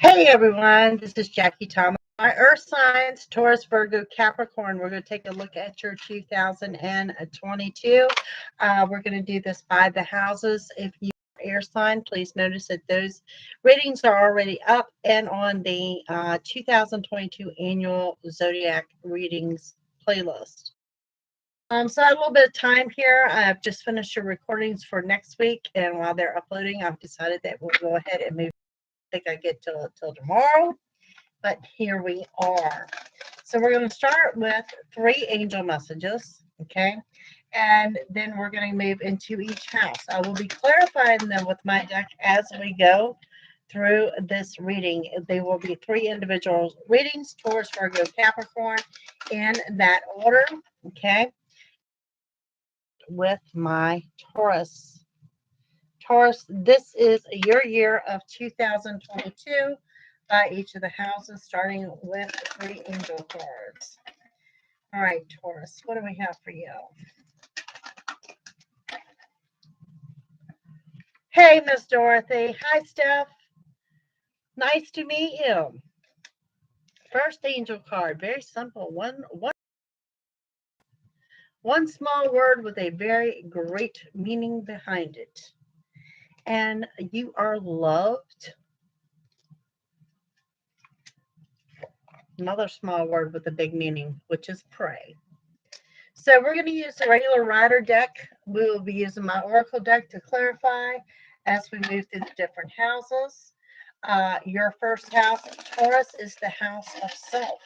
Hey everyone, this is Jackie Thomas. My Earth signs, Taurus, Virgo, Capricorn. We're going to take a look at your 2022. We're going to do this by the houses. If you are air sign, please notice that those readings are already up and on the 2022 annual zodiac readings playlist. So I have a little bit of time here. I've just finished your recordings for next week, and while they're uploading, I've decided that we'll go ahead and move. I think I get till tomorrow, but here we are. So we're going to start with 3 angel messages, okay? And then we're going to move into each house. I will be clarifying them with my deck as we go through this reading. They will be 3 individual readings, Taurus, Virgo, Capricorn, in that order, okay? With my Taurus. Taurus, this is your year of 2022 by each of the houses, starting with 3 angel cards. All right, Taurus, what do we have for you? Hey, Miss Dorothy. Hi, Steph. Nice to meet you. First angel card, very simple. One small word with a very great meaning behind it. And you are loved. Another small word with a big meaning, which is pray. So we're going to use the regular rider deck. We will be using my oracle deck to clarify as we move through the different houses. Your first house, Taurus, is the house of self.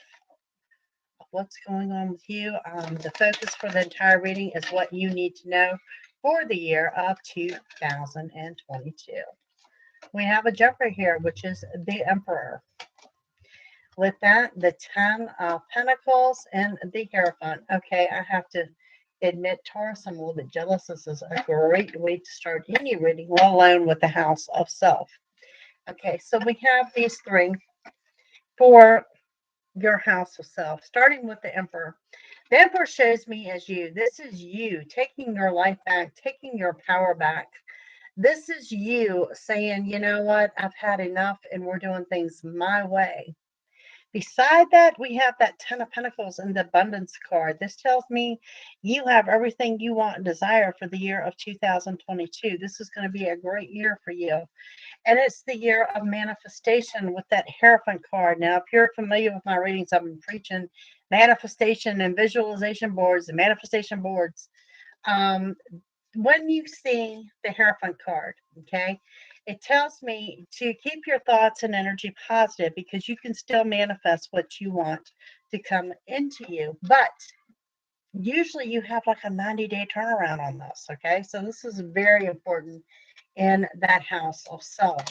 What's going on with you? The focus for the entire reading is what you need to know for the year of 2022. We have a jumper here, which is the Emperor. With that, the 10 of Pentacles and the Hierophant. Okay, I have to admit, Taurus, I'm a little bit jealous. This is a great way to start any reading, let alone with the house of self. Okay, so we have these 3 for your house of self, starting with the Emperor. The Emperor shows me as you. This is you taking your life back, taking your power back. This is you saying, you know what, I've had enough and we're doing things my way. Beside that, we have that 10 of Pentacles and the Abundance card. This tells me you have everything you want and desire for the year of 2022. This is going to be a great year for you. And it's the year of manifestation with that Hierophant card. Now, if you're familiar with my readings, I've been preaching manifestation and visualization boards and manifestation boards. When you see the Hierophant card, okay, it tells me to keep your thoughts and energy positive because you can still manifest what you want to come into you. But usually you have like a 90-day turnaround on this, okay? So this is very important in that house of self.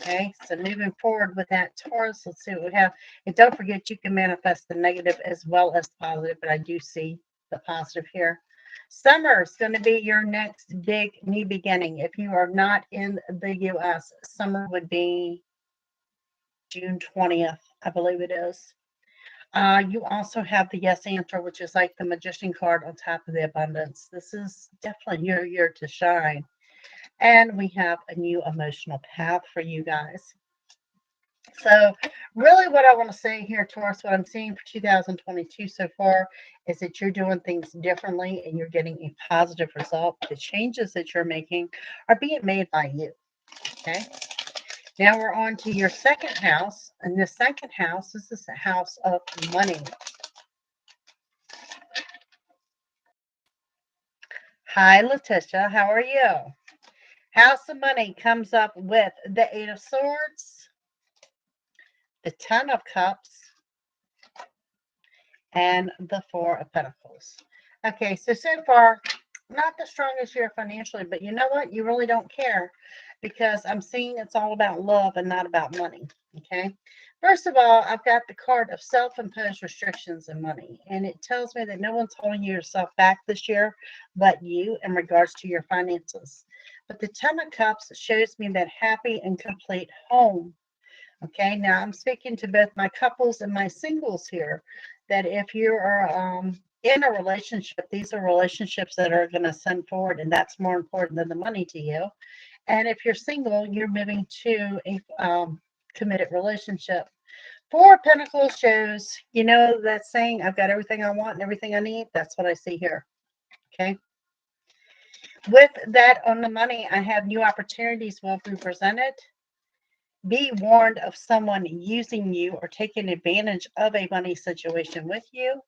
Okay, so moving forward with that Taurus, let's see what we have. And don't forget, you can manifest the negative as well as the positive, but I do see the positive here. Summer is going to be your next big new beginning. If you are not in the U.S., summer would be June 20th, I believe it is. You also have the Yes Answer, which is like the Magician card on top of the Abundance. This is definitely your year to shine. And we have a new emotional path for you guys. So really what I want to say here, Taurus, what I'm seeing for 2022 so far is that you're doing things differently and you're getting a positive result. The changes that you're making are being made by you. Okay. Now we're on to your second house. And the second house, this is the house of money. Hi, Letitia. How are you? House of money comes up with the 8 of Swords, the 10 of Cups, and the 4 of Pentacles. Okay, so far, not the strongest year financially, but you know what? You really don't care because I'm seeing it's all about love and not about money, okay? First of all, I've got the card of self-imposed restrictions and money, and it tells me that no one's holding yourself back this year but you in regards to your finances. But the 10 of Cups shows me that happy and complete home. Okay, now I'm speaking to both my couples and my singles here, that if you are in a relationship, these are relationships that are going to send forward, and that's more important than the money to you. And if you're single, you're moving to a committed relationship. Four of Pentacles shows, you know that saying, I've got everything I want and everything I need. That's what I see here. Okay. With that on the money, I have new opportunities will be presented. Be warned of someone using you or taking advantage of a money situation with you.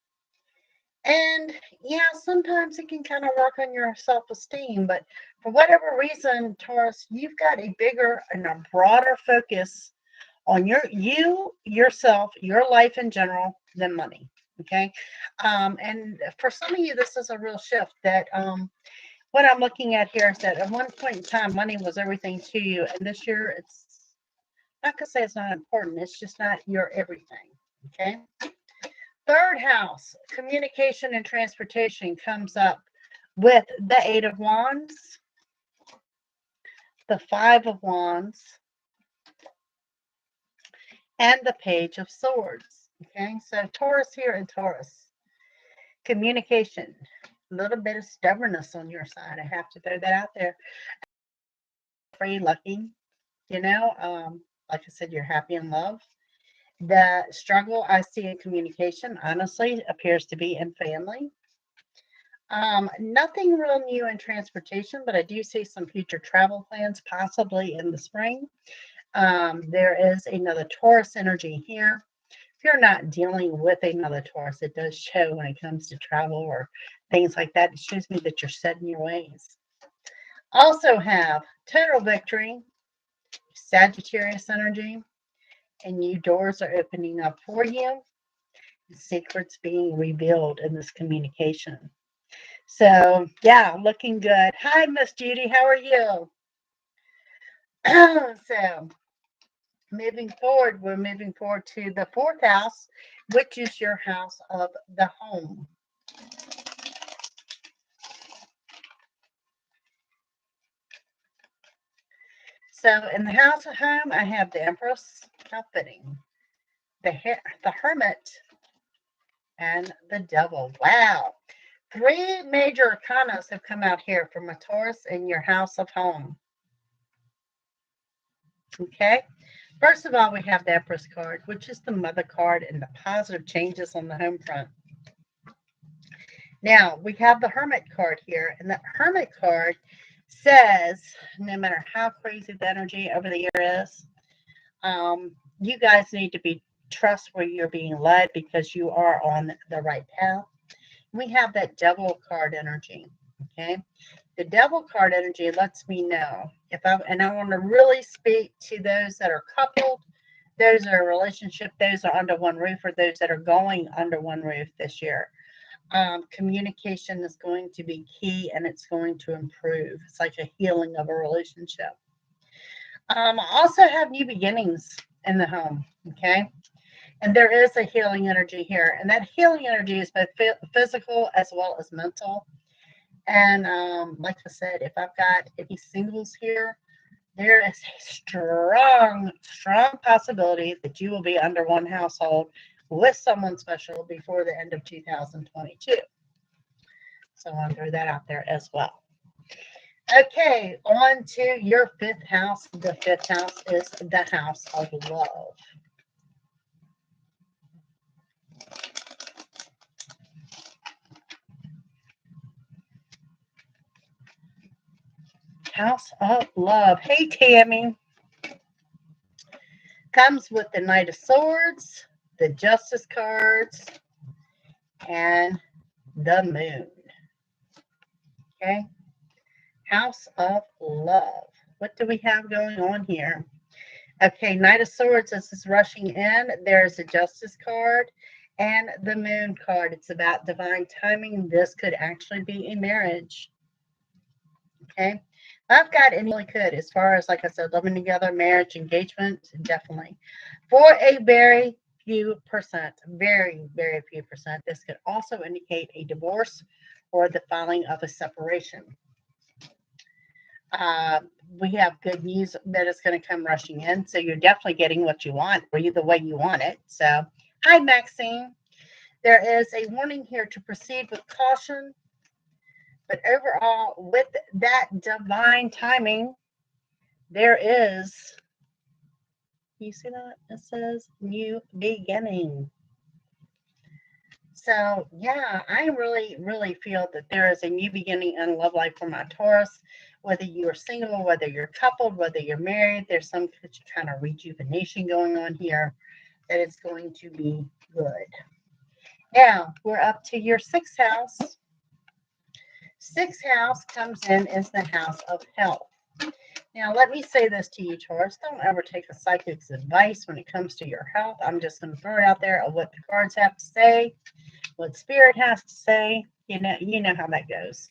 And yeah, sometimes it can kind of work on your self-esteem, but for whatever reason, Taurus, you've got a bigger and a broader focus on yourself, your life in general than money. Okay. And for some of you, this is a real shift that what I'm looking at here is that at one point in time, money was everything to you. And this year, it's not going to say it's not important. It's just not your everything. Okay. Third house, communication and transportation comes up with the Eight of Wands, the Five of Wands, and the Page of Swords. Okay. So Taurus here and Taurus. Communication. A little bit of stubbornness on your side. I have to throw that out there. Free, lucky, you know, like I said, you're happy in love. The struggle I see in communication, honestly, appears to be in family. Nothing real new in transportation, but I do see some future travel plans, possibly in the spring. There is another Taurus energy here. If you're not dealing with another Taurus, it does show when it comes to travel or things like that. It shows me that you're set in your ways. Also have total victory, Sagittarius energy, and new doors are opening up for you. Secrets being revealed in this communication. So, yeah, looking good. Hi, Miss Judy. How are you? So, we're moving forward to the fourth house, which is your house of the home. So, in the house of home, I have the Empress, how fitting, the Hermit, and the Devil. Wow. Three major arcanas have come out here from a Taurus in your house of home. Okay. First of all, we have the Empress card, which is the mother card and the positive changes on the home front. Now, we have the Hermit card here, and the Hermit card says, no matter how crazy the energy over the year is, you guys need to trust where you're being led because you are on the right path. We have that Devil card energy. Okay. The Devil card energy lets me know I want to really speak to those that are coupled, those that are in a relationship, those that are under one roof, or those that are going under one roof this year. Communication is going to be key and it's going to improve. It's like a healing of a relationship. I also have new beginnings in the home. Okay. And there is a healing energy here. And that healing energy is both physical as well as mental. And like I said, if I've got any singles here, there is a strong possibility that you will be under one household with someone special before the end of 2022. So I want to throw that out there as well. Okay, on to your fifth house. The fifth house is the house of love. House of love. Hey, Tammy. Comes with the Knight of Swords, the Justice cards, and the Moon. Okay. House of love. What do we have going on here? Okay, Knight of Swords, this is rushing in. There's a Justice card and the Moon card. It's about divine timing. This could actually be a marriage. Okay. I've got any really could, as far as, like I said, living together, marriage, engagement, definitely. For a very few percent, very, very few percent, this could also indicate a divorce or the filing of a separation. We have good news that is going to come rushing in. So you're definitely getting what you want or the way you want it. So, hi, Maxine. There is a warning here to proceed with caution. But overall, with that divine timing, there is, you see that? It says new beginning. So, yeah, I really, really feel that there is a new beginning in love life for my Taurus. Whether you're single, whether you're coupled, whether you're married, there's some kind of rejuvenation going on here that is going to be good. Now, we're up to your sixth house. Sixth house comes in as the house of health. Now, let me say this to you, Taurus. Don't ever take a psychic's advice when it comes to your health. I'm just going to throw it out there of what the cards have to say, what Spirit has to say. You know how that goes.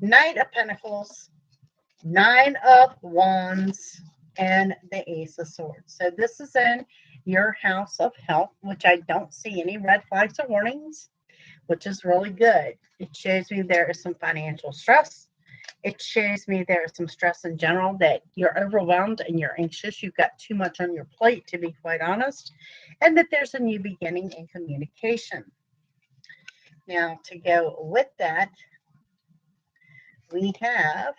Knight of Pentacles, Nine of Wands, and the Ace of Swords. So this is in your house of health, which I don't see any red flags or warnings, which is really good. It shows me there is some financial stress. It shows me there is some stress in general, that you're overwhelmed and you're anxious. You've got too much on your plate, to be quite honest, and that there's a new beginning in communication. Now, to go with that, we have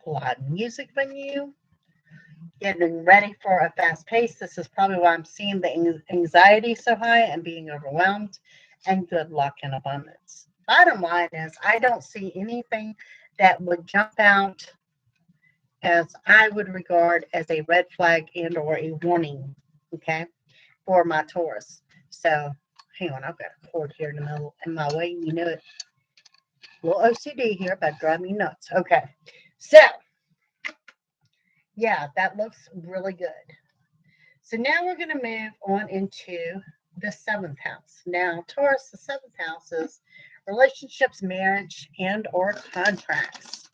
a lot of music from you, getting ready for a fast pace. This is probably why I'm seeing the anxiety so high and being overwhelmed, and good luck and abundance. Bottom line is, I don't see anything that would jump out as I would regard as a red flag and or a warning, okay, for my Taurus. So, hang on, I've got a cord here in my way. You know it. A little OCD here, but drive me nuts. Okay, so yeah, that looks really good. So now we're going to move on into the seventh house. Now, Taurus, the seventh house is relationships, marriage, and or contracts.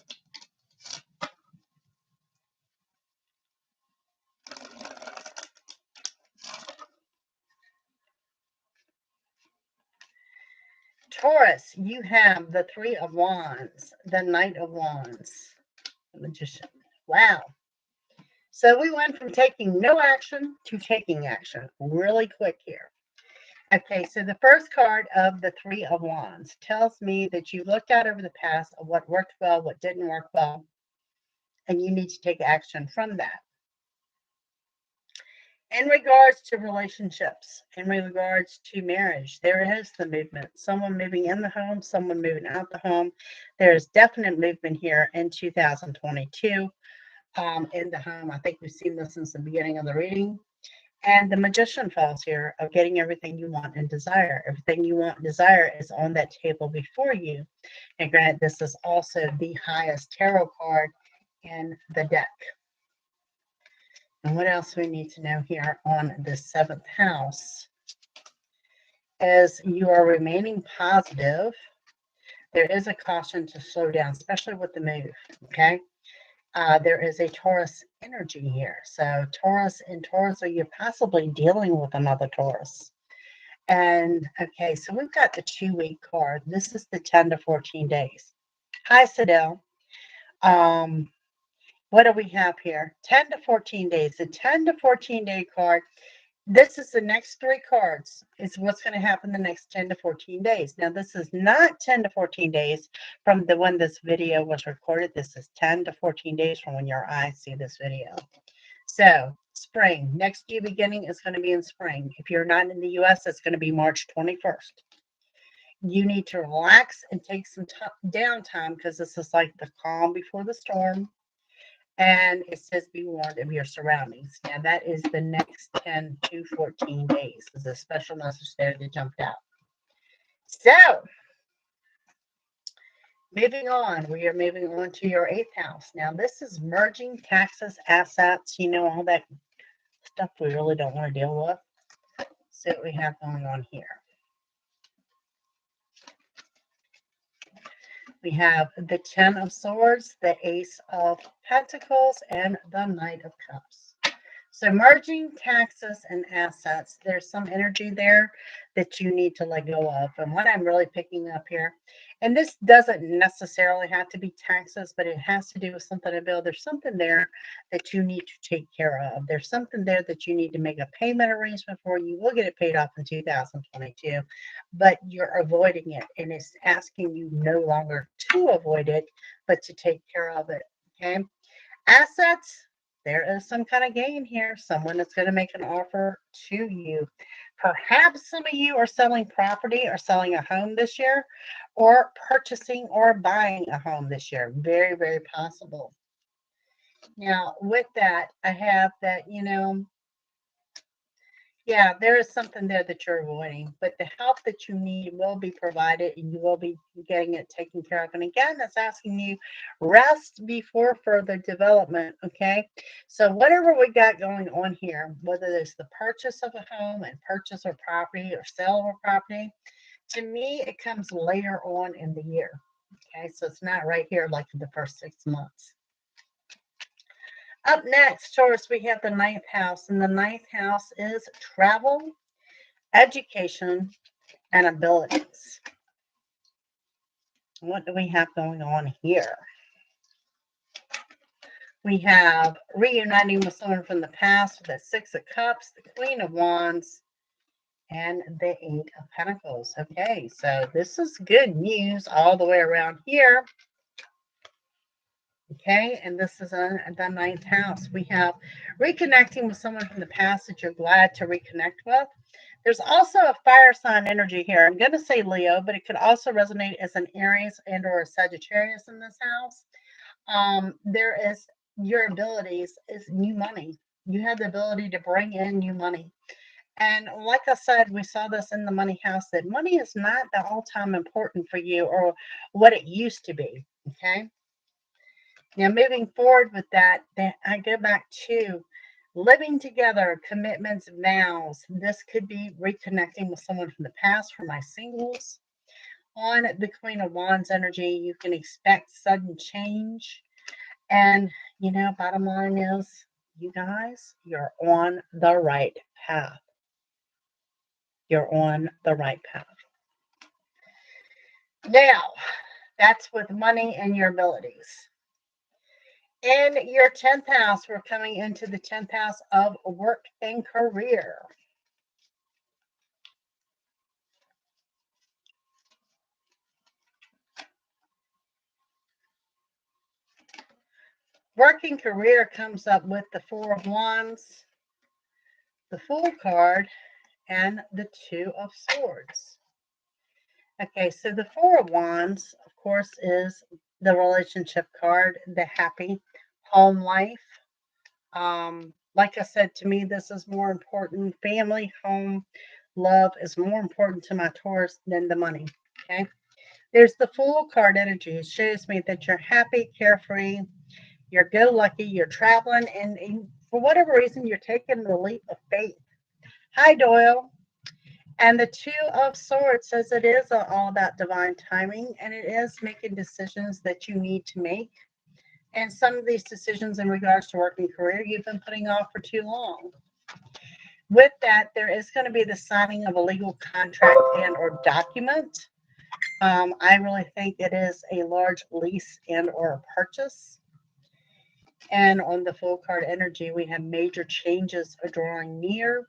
Taurus, you have the Three of Wands, the Knight of Wands, the Magician. Wow. So we went from taking no action to taking action really quick here. Okay, so the first card of the Three of Wands tells me that you looked out over the past of what worked well, what didn't work well, and you need to take action from that. In regards to relationships, in regards to marriage, there is the movement. Someone moving in the home, someone moving out the home. There's definite movement here in 2022 in the home. I think we've seen this since the beginning of the reading. And the Magician falls here of getting everything you want and desire. Everything you want and desire is on that table before you. And granted, this is also the highest tarot card in the deck. And what else we need to know here on the seventh house is you are remaining positive. There is a caution to slow down, especially with the move, okay? There is a Taurus energy here. So Taurus and Taurus, are you possibly dealing with another Taurus? And okay, so we've got the 2-week card. This is the 10 to 14 days. Hi, Sadell. What do we have here? 10 to 14 days. The 10 to 14 day card. This is the next 3 cards. Is what's going to happen the next 10 to 14 days. Now, this is not 10 to 14 days from the when this video was recorded. This is 10 to 14 days from when your eyes see this video. So, spring. Next new beginning is going to be in spring. If you're not in the U.S., it's going to be March 21st. You need to relax and take some downtime, because this is like the calm before the storm. And it says be warned of your surroundings. Now, that is the next 10 to 14 days. There's a special message there that jumped out. So, moving on. We are moving on to your 8th house. Now, this is merging taxes, assets, all that stuff we really don't want to deal with. So, what we have going on here. We have the 10 of Swords, the Ace of Pentacles, and the Knight of Cups. So merging taxes and assets, there's some energy there that you need to let go of. And what I'm really picking up here, and this doesn't necessarily have to be taxes, but it has to do with something to build. There's something there that you need to take care of. There's something there that you need to make a payment arrangement for. You will get it paid off in 2022, but you're avoiding it. And it's asking you no longer to avoid it, but to take care of it. Okay. Assets, there is some kind of gain here. Someone is going to make an offer to you. Perhaps some of you are selling property or selling a home this year, or purchasing or buying a home this year. Very, very possible. Now, with that, I have that, yeah, there is something there that you're avoiding, but the help that you need will be provided and you will be getting it taken care of. And again, that's asking you rest before further development. Okay. So, whatever we got going on here, whether it's the purchase of a home and purchase of property or sale of a property, to me, it comes later on in the year. Okay. So, it's not right here like in the first 6 months. Up next, Taurus, we have the ninth house, and the ninth house is travel, education, and abilities. What do we have going on here? We have reuniting with someone from the past with the Six of Cups, the Queen of Wands, and the Eight of Pentacles. Okay, so this is good news all the way around here. Okay, and this is the ninth house. We have reconnecting with someone from the past that you're glad to reconnect with. There's also a fire sign energy here. I'm going to say Leo, but it could also resonate as an Aries and or a Sagittarius in this house. There is your abilities is new money. You have the ability to bring in new money. And like I said, we saw this in the money house that money is not the all-time important for you or what it used to be. Okay. Now, moving forward with that, I go back to living together, commitments, vows. This could be reconnecting with someone from the past for my singles. On the Queen of Wands energy, you can expect sudden change. And, bottom line is, you guys, you're on the right path. You're on the right path. Now, that's with money and your abilities. In your 10th house, we're coming into the 10th house of work and career. Work and career comes up with the Four of Wands, the Fool card, and the Two of Swords. Okay, so the Four of Wands, of course, is the relationship card, the happy home life. Like I said, to me, this is more important. Family, home, love is more important to my Taurus than the money. Okay. There's the Fool card energy. It shows me that you're happy, carefree, you're go lucky, you're traveling, and for whatever reason, you're taking the leap of faith. Hi, Doyle. And the Two of Swords says it is all about divine timing, and it is making decisions that you need to make. And some of these decisions in regards to work and career, you've been putting off for too long. With that, there is going to be the signing of a legal contract and or document. I really think it is a large lease and or a purchase. And on the Fool card energy, we have major changes are drawing near.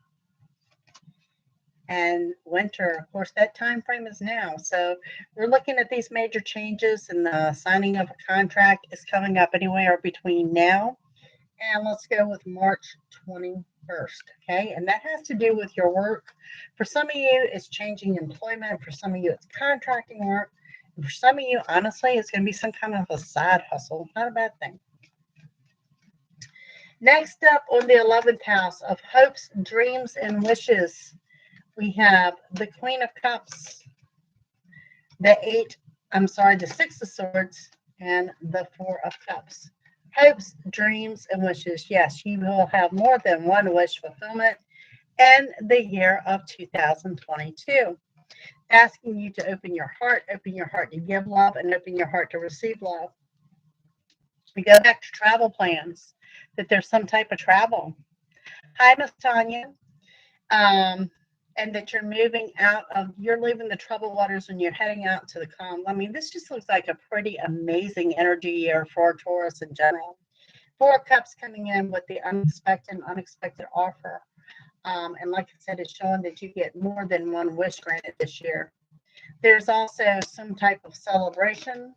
And winter, of course, that time frame is now. So we're looking at these major changes, and the signing of a contract is coming up anywhere between now and let's go with March 21st. Okay, and that has to do with your work. For some of you, it's changing employment. For some of you, it's contracting work. And for some of you, honestly, it's going to be some kind of a side hustle. Not a bad thing. Next up on the 11th house of hopes, dreams, and wishes, we have the Queen of Cups, the Six of Swords, and the Four of Cups. Hopes, dreams, and wishes. Yes, you will have more than one wish fulfillment in the year of 2022. Asking you to open your heart to give love, and open your heart to receive love. We go back to travel plans, that there's some type of travel. Hi, Miss Tanya. And that you're you're leaving the troubled waters and you're heading out to the calm. I mean, this just looks like a pretty amazing energy year for Taurus in general. Four of Cups coming in with the unexpected offer. And like I said, it's showing that you get more than one wish granted this year. There's also some type of celebration.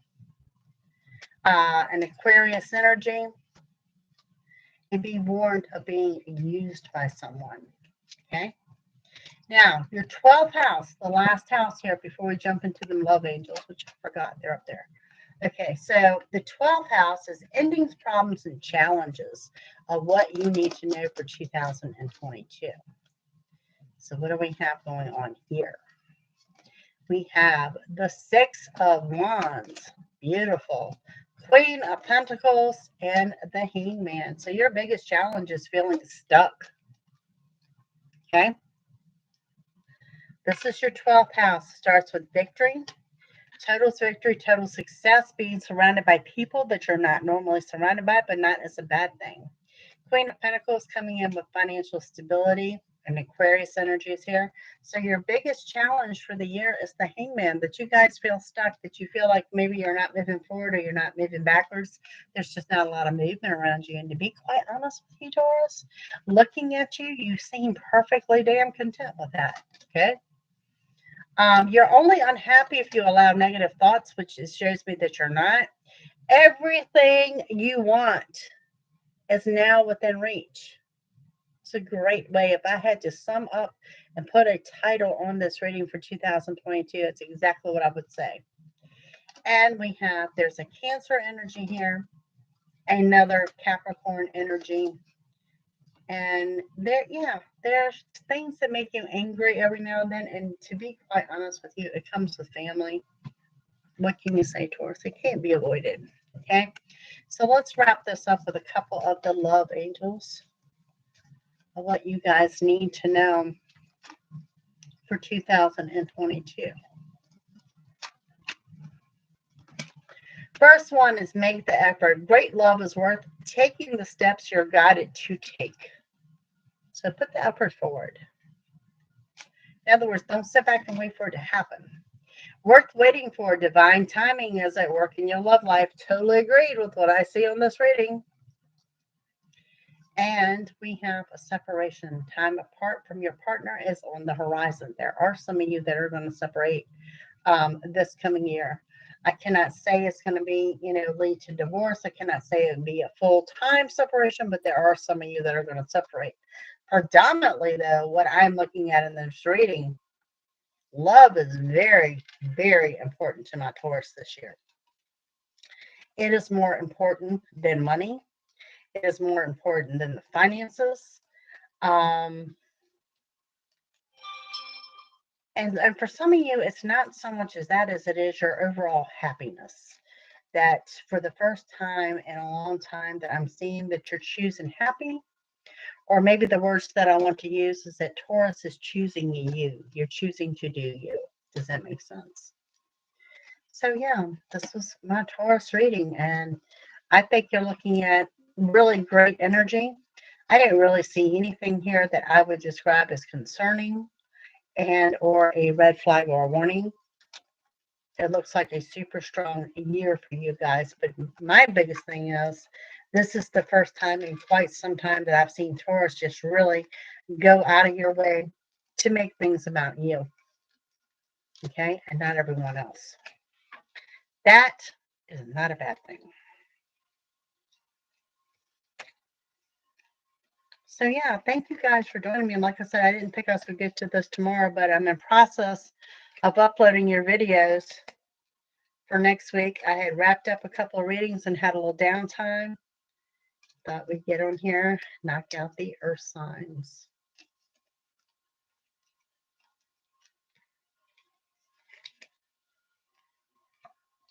an Aquarius energy, and be warned of being used by someone. Okay. Now, your 12th house, the last house here before we jump into the love angels, which I forgot, they're up there. Okay, so the 12th house is endings, problems, and challenges of what you need to know for 2022. So what do we have going on here? We have the Six of Wands. Beautiful. Queen of Pentacles and the Hangman. So your biggest challenge is feeling stuck. Okay. This is your 12th house. Starts with victory. Total victory, total success, being surrounded by people that you're not normally surrounded by, but not as a bad thing. Queen of Pentacles coming in with financial stability and Aquarius energies here. So your biggest challenge for the year is the Hangman, that you guys feel stuck, that you feel like maybe you're not moving forward or you're not moving backwards. There's just not a lot of movement around you. And to be quite honest with you, Taurus, looking at you, you seem perfectly damn content with that. Okay. You're only unhappy if you allow negative thoughts, which shows me that you're not. Everything you want is now within reach. It's a great way. If I had to sum up and put a title on this reading for 2022, it's exactly what I would say. And we have, there's a Cancer energy here, another Capricorn energy. And there's things that make you angry every now and then. And to be quite honest with you, it comes with family. What can you say, Taurus? It can't be avoided. Okay. So let's wrap this up with a couple of the love angels of what you guys need to know for 2022. First one is make the effort. Great love is worth taking the steps you're guided to take. So put the effort forward. In other words, don't sit back and wait for it to happen. Worth waiting for. Divine timing is at work in your love life. Totally agreed with what I see on this reading. And we have a separation. Time apart from your partner is on the horizon. There are some of you that are going to separate this coming year. I cannot say it's going to be, lead to divorce. I cannot say it would be a full-time separation, but there are some of you that are going to separate. Predominantly, though, what I'm looking at in this reading, love is very, very important to my Taurus this year. It is more important than money. It is more important than the finances. And for some of you, it's not so much as that as it is your overall happiness. That for the first time in a long time that I'm seeing that you're choosing happy. Or maybe the words that I want to use is that Taurus is choosing you. You're choosing to do you. Does that make sense? So yeah, this was my Taurus reading. And I think you're looking at really great energy. I didn't really see anything here that I would describe as concerning and or a red flag or a warning. It looks like a super strong year for you guys. But my biggest thing is this is the first time in quite some time that I've seen Taurus just really go out of your way to make things about you. Okay? And not everyone else. That is not a bad thing. So yeah, thank you guys for joining me. And like I said, I didn't think I was going to get to this tomorrow, but I'm in process of uploading your videos for next week. I had wrapped up a couple of readings and had a little downtime. Thought we'd get on here, knock out the earth signs.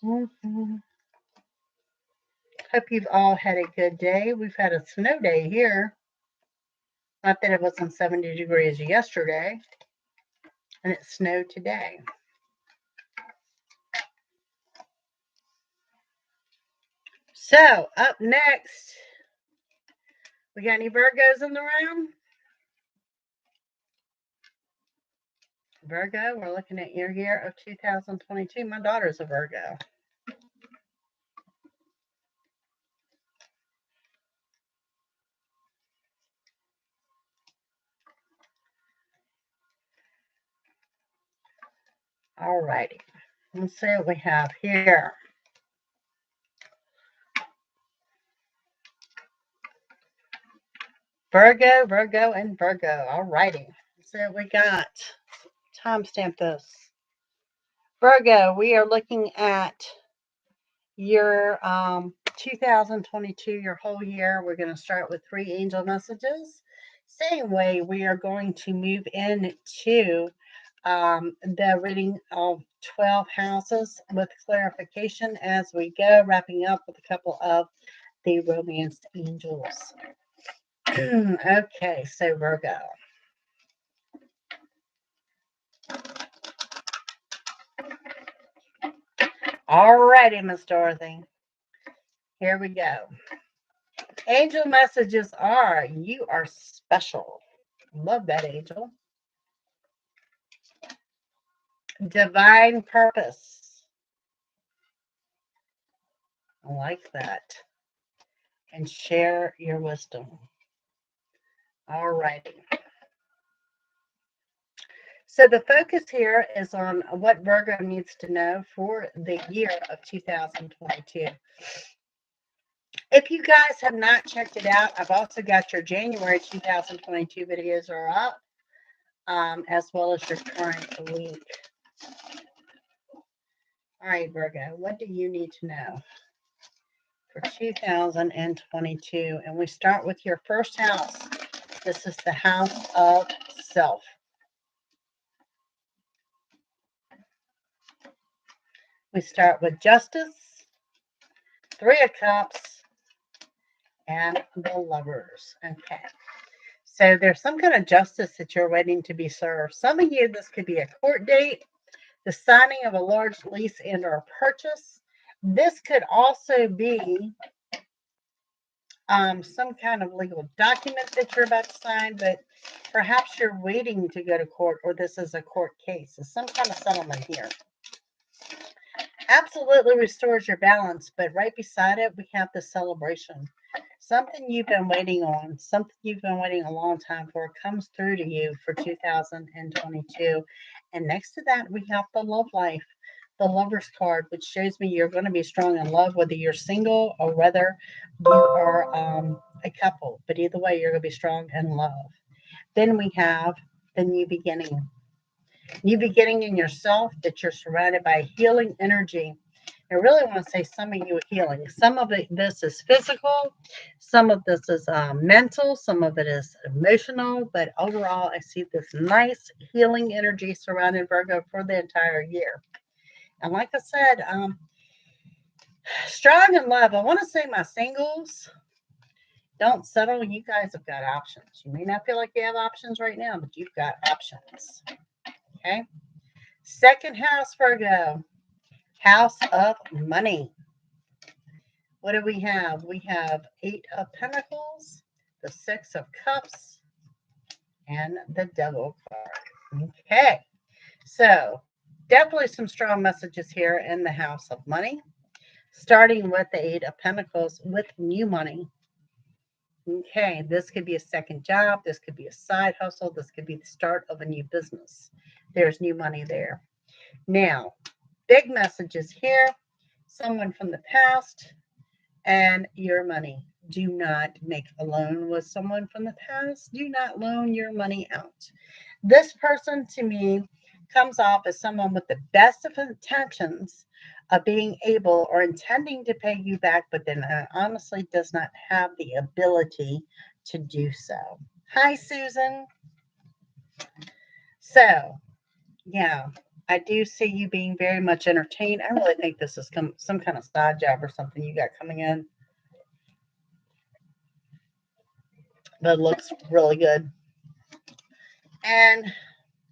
Hope you've all had a good day. We've had a snow day here. Not that it wasn't 70 degrees yesterday, and it snowed today. So, up next, we got any Virgos in the room? Virgo, we're looking at your year of 2022. My daughter's a Virgo. All righty. Let's see what we have here. Virgo, Virgo, and Virgo. All righty. So we got, timestamp this. Virgo, we are looking at your 2022, your whole year. We're going to start with 3 angel messages. Same way, we are going to move into the reading of 12 houses with clarification as we go, wrapping up with a couple of the romance angels. Okay, so Virgo. All righty, Miss Dorothy. Here we go. Angel messages are, you are special. Love that, angel. Divine purpose. I like that. And share your wisdom. All righty. So the focus here is on what Virgo needs to know for the year of 2022. If you guys have not checked it out, I've also got your January 2022 videos are up, as well as your current week. All right, Virgo, what do you need to know for 2022? And we start with your first house. This is the house of self. We start with Justice, 3 of Cups, and the Lovers. Okay. So there's some kind of justice that you're waiting to be served. Some of you, this could be a court date, the signing of a large lease and or purchase. This could also be some kind of legal document that you're about to sign, but perhaps you're waiting to go to court, or this is a court case. It's some kind of settlement here. Absolutely restores your balance, but right beside it, we have the celebration. Something you've been waiting on, something you've been waiting a long time for comes through to you for 2022. And next to that, we have the love life, the Lover's card, which shows me you're going to be strong in love, whether you're single or whether you are a couple. But either way, you're going to be strong in love. Then we have the new beginning. New beginning in yourself, that you're surrounded by healing energy. I really want to say some of you are healing. Some of this is physical, some of this is mental, some of it is emotional, but overall, I see this nice healing energy surrounding Virgo for the entire year. And like I said, strong in love. I want to say my singles, don't settle. You guys have got options. You may not feel like you have options right now, but you've got options. Okay. Second house, Virgo. House of money. What do we have? We have 8 of Pentacles, the 6 of Cups, and the Devil card. Okay. So definitely some strong messages here in the House of Money. Starting with the 8 of Pentacles with new money. Okay, this could be a second job. This could be a side hustle. This could be the start of a new business. There's new money there. Now, big messages here. Someone from the past and your money. Do not make a loan with someone from the past. Do not loan your money out. This person to me comes off as someone with the best of intentions of being able or intending to pay you back, but then honestly does not have the ability to do so. Hi, Susan. So, yeah, I do see you being very much entertained. I really think this is some kind of side job or something you got coming in. But it looks really good. And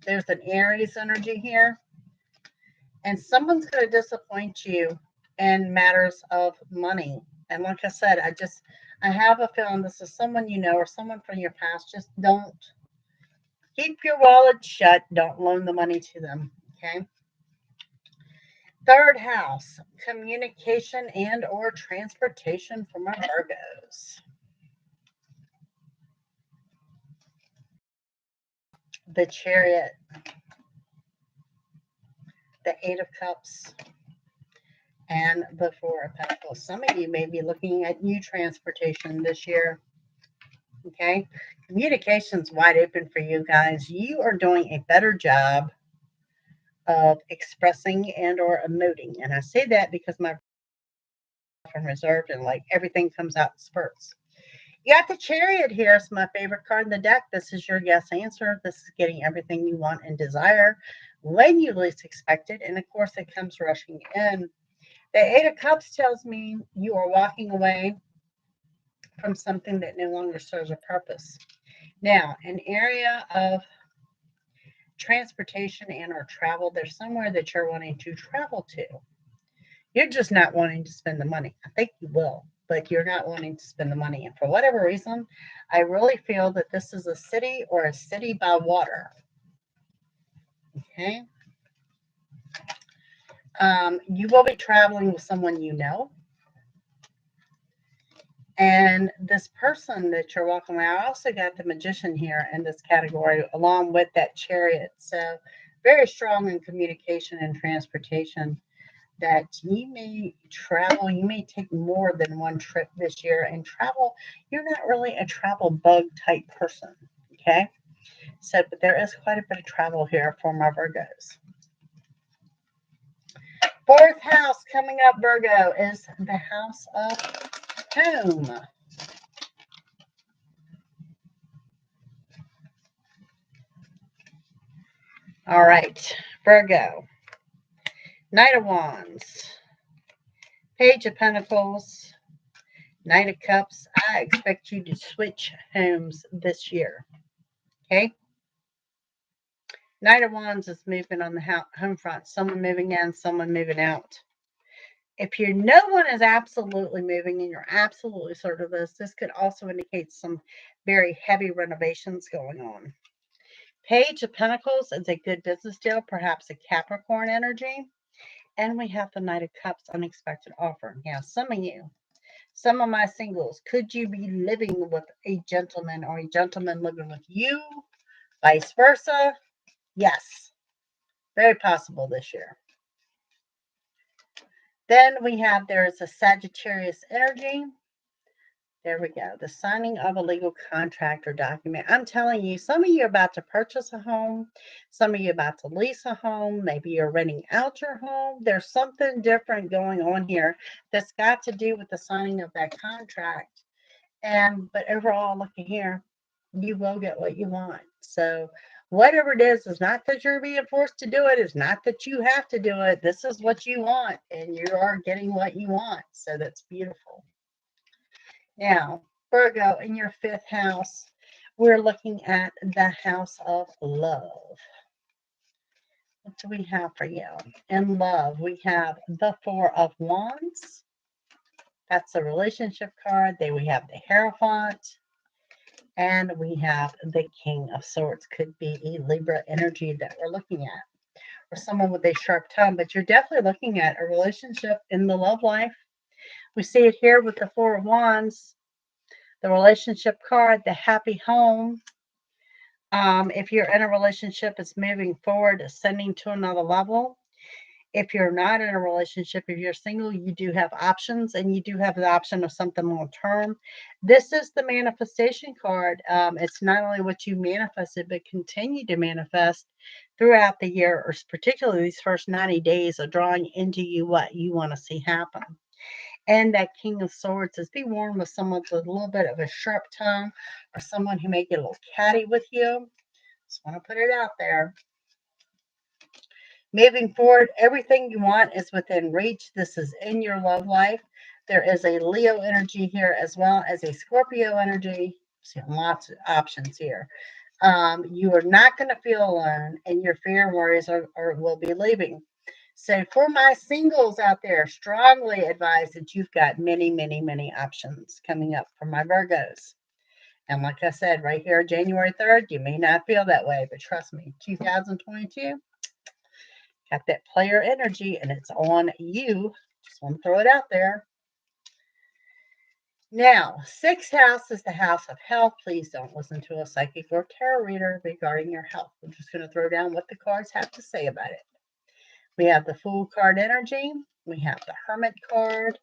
there's an Aries energy here. And someone's going to disappoint you in matters of money. And like I said, I have a feeling this is someone you know or someone from your past. Just don't keep your wallet shut. Don't loan the money to them. Okay. Third house, communication and or transportation for my Virgos. The Chariot, the 8 of Cups, and the 4 of Pentacles. Some of you may be looking at new transportation this year. Okay? Communication's wide open for you guys. You are doing a better job of expressing and or emoting. And I say that because my from reserved and like everything comes out in spurts. You got the Chariot here. It's my favorite card in the deck. This is your yes answer. This is getting everything you want and desire when you least expect it. And of course, it comes rushing in. The Eight of Cups tells me you are walking away from something that no longer serves a purpose. Now, an area of transportation and or travel, there's somewhere that you're wanting to travel to. You're just not wanting to spend the money. I think you will, but you're not wanting to spend the money. And for whatever reason, I really feel that this is a city or a city by water. Okay. You will be traveling with someone you know. And this person that you're walking with, I also got the Magician here in this category, along with that Chariot. So very strong in communication and transportation. That you may travel, you may take more than one trip this year and travel. You're not really a travel bug type person, okay? So, but there is quite a bit of travel here for my Virgos. Fourth house coming up, Virgo, is the house of home. All right, Virgo, Knight of Wands, Page of Pentacles, Knight of Cups. I expect you to switch homes this year, okay? Knight of Wands is moving on the home front. Someone moving in, someone moving out. If no one is absolutely moving and you're absolutely certain of this could also indicate some very heavy renovations going on. Page of Pentacles is a good business deal, perhaps a Capricorn energy. And we have the Knight of Cups, unexpected offer. Now, some of you, some of my singles, could you be living with a gentleman or a gentleman living with you? Vice versa? Yes. Very possible this year. Then we have, there's a Sagittarius energy. There we go. The signing of a legal contract or document. I'm telling you, some of you are about to purchase a home. Some of you are about to lease a home. Maybe you're renting out your home. There's something different going on here that's got to do with the signing of that contract. But overall, look at here, you will get what you want. So whatever it is not that you're being forced to do it. It's not that you have to do it. This is what you want, and you are getting what you want. So that's beautiful. Now, Virgo, in your fifth house, we're looking at the house of love. What do we have for you? In love, we have the Four of Wands. That's a relationship card. Then we have the Hierophant. And we have the King of Swords. Could be a Libra energy that we're looking at. Or someone with a sharp tongue. But you're definitely looking at a relationship in the love life. We see it here with the Four of Wands. The relationship card, the happy home. If you're in a relationship, it's moving forward, ascending to another level. If you're not in a relationship, if you're single, you do have options, and you do have the option of something long term. This is the manifestation card. It's not only what you manifested, but continue to manifest throughout the year, or particularly these first 90 days of drawing into you what you want to see happen. And that King of Swords is be warned with someone with a little bit of a sharp tongue, or someone who may get a little catty with you. Just want to put it out there. Moving forward, everything you want is within reach. This is in your love life. There is a Leo energy here as well as a Scorpio energy. See, lots of options here. You are not going to feel alone, and your fear and worries will be leaving. So for my singles out there, strongly advise that you've got many, many, many options coming up for my Virgos. And like I said, right here, January 3rd, you may not feel that way, but trust me, 2022, got that player energy, and it's on you. Just want to throw it out there. Now, sixth house is the house of health. Please don't listen to a psychic or tarot reader regarding your health. I'm just going to throw down what the cards have to say about it. We have the Fool card energy. We have the Hermit card.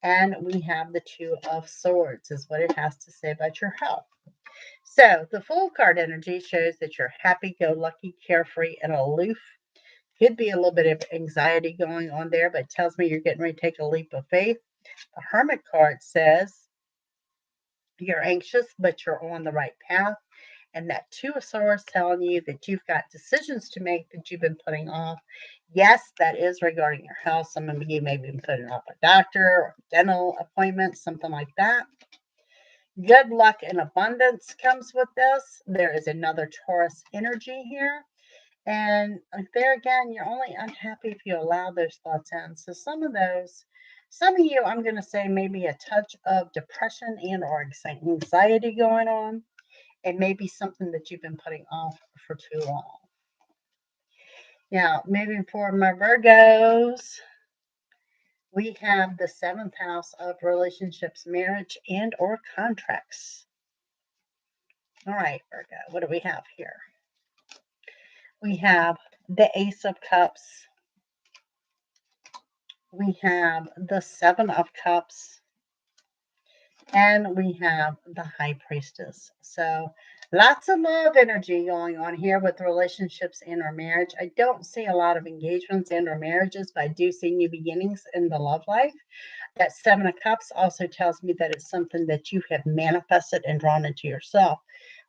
And we have the Two of Swords is what it has to say about your health. So the Fool card energy shows that you're happy-go-lucky, carefree, and aloof. Could be a little bit of anxiety going on there, but it tells me you're getting ready to take a leap of faith. The Hermit card says you're anxious, but you're on the right path. And that Two of Swords telling you that you've got decisions to make that you've been putting off. Yes, that is regarding your health. Some of you may have been putting off a doctor or dental appointment, something like that. Good luck and abundance comes with this. There is another Taurus energy here. And there again, you're only unhappy if you allow those thoughts in. So some of you, I'm going to say maybe a touch of depression and or anxiety going on. It may be something that you've been putting off for too long. Now, moving forward, my Virgos, we have the 7th house of relationships, marriage, and or contracts. All right, Virgo, what do we have here? We have the Ace of Cups. We have the 7 of Cups. And we have the High Priestess. So lots of love energy going on here with relationships and or marriage. I don't see a lot of engagements and or marriages, but I do see new beginnings in the love life. That 7 of Cups also tells me that it's something that you have manifested and drawn into yourself.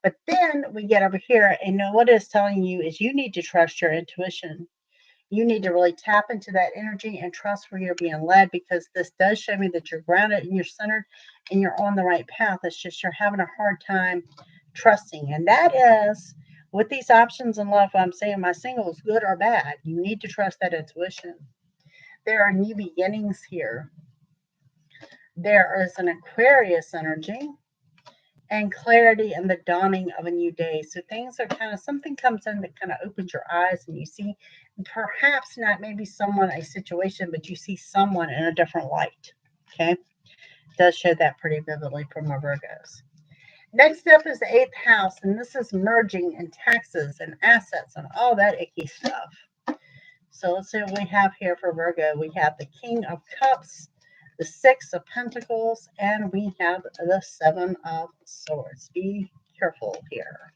But then we get over here, and what it's telling you is you need to trust your intuition. You need to really tap into that energy and trust where you're being led, because this does show me that you're grounded and you're centered and you're on the right path. It's just you're having a hard time trusting. And that is with these options in life. I'm saying my singles, good or bad, you need to trust that intuition. There are new beginnings here. There is an Aquarius energy and clarity and the dawning of a new day. So things are something comes in that kind of opens your eyes and you see perhaps not maybe someone, a situation, but you see someone in a different light. Okay. It does show that pretty vividly for my Virgos. Next up is the 8th house, and this is merging and taxes and assets and all that icky stuff. So let's see what we have here for Virgo. We have the King of Cups, the 6 of Pentacles, and we have the 7 of Swords. Be careful here.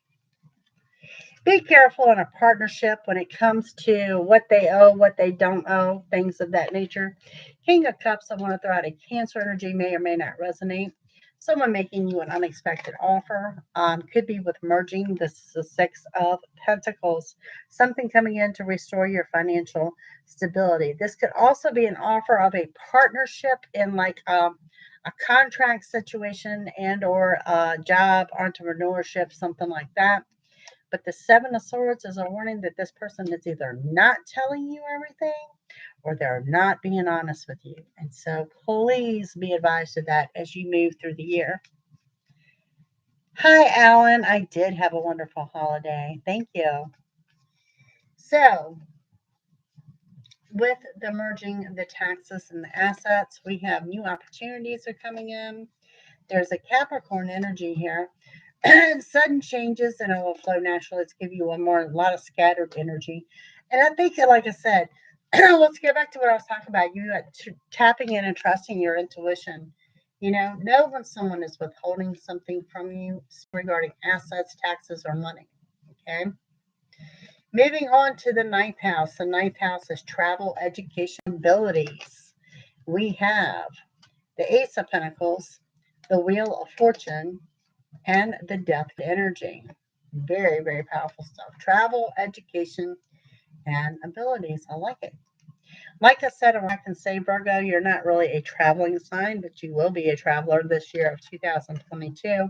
Be careful in a partnership when it comes to what they owe, what they don't owe, things of that nature. King of Cups, I want to throw out a Cancer energy, may or may not resonate. Someone making you an unexpected offer. Could be with merging. This is the 6 of Pentacles. Something coming in to restore your financial stability. This could also be an offer of a partnership in like a contract situation and or a job, entrepreneurship, something like that. But the 7 of Swords is a warning that this person is either not telling you everything or they're not being honest with you. And so please be advised of that as you move through the year. Hi, Alan. I did have a wonderful holiday. Thank you. So with the merging the taxes and the assets, we have new opportunities are coming in. There's a Capricorn energy here. Sudden changes and it will flow naturally. Let's give you a lot of scattered energy. And I think, like I said, let's get back to what I was talking about. You tapping in and trusting your intuition. Know when someone is withholding something from you regarding assets, taxes, or money. Okay. Moving on to the 9th house. The 9th house is travel, education, abilities. We have the Ace of Pentacles, the Wheel of Fortune, and the Death energy. Very, very powerful stuff. Travel, education, and abilities. I like it. Like I said, I can say, Virgo, you're not really a traveling sign, but you will be a traveler this year of 2022.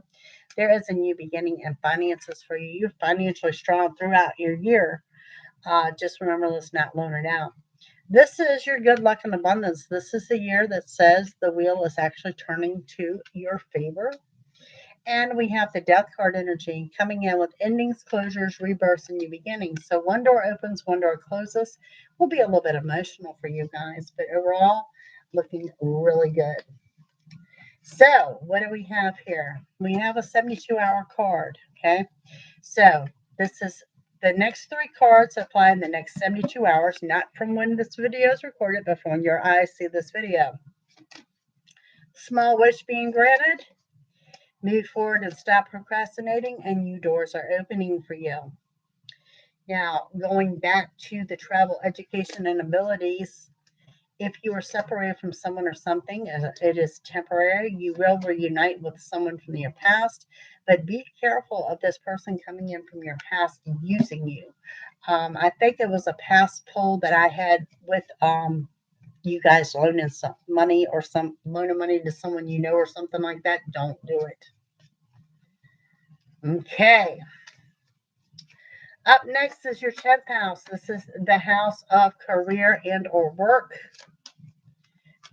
There is a new beginning in finances for you. You're financially strong throughout your year. Just remember, let's not loan it out. This is your good luck and abundance. This is the year that says the wheel is actually turning to your favor. And we have the Death card energy coming in with endings, closures, rebirths, and new beginnings. So one door opens, one door closes. Will be a little bit emotional for you guys, but overall, looking really good. So what do we have here? We have a 72-hour card, okay? So this is the next 3 cards apply in the next 72 hours, not from when this video is recorded, but from when your eyes see this video. Small wish being granted. Move forward and stop procrastinating, and new doors are opening for you. Now, going back to the travel, education, and abilities, if you are separated from someone or something, it is temporary. You will reunite with someone from your past, but be careful of this person coming in from your past and using you. I think it was a past pull that I had with you guys loaning some money or some loaning money to someone you know or something like that. Don't do it. Okay. Up next is your 10th house. This is the house of career and or work.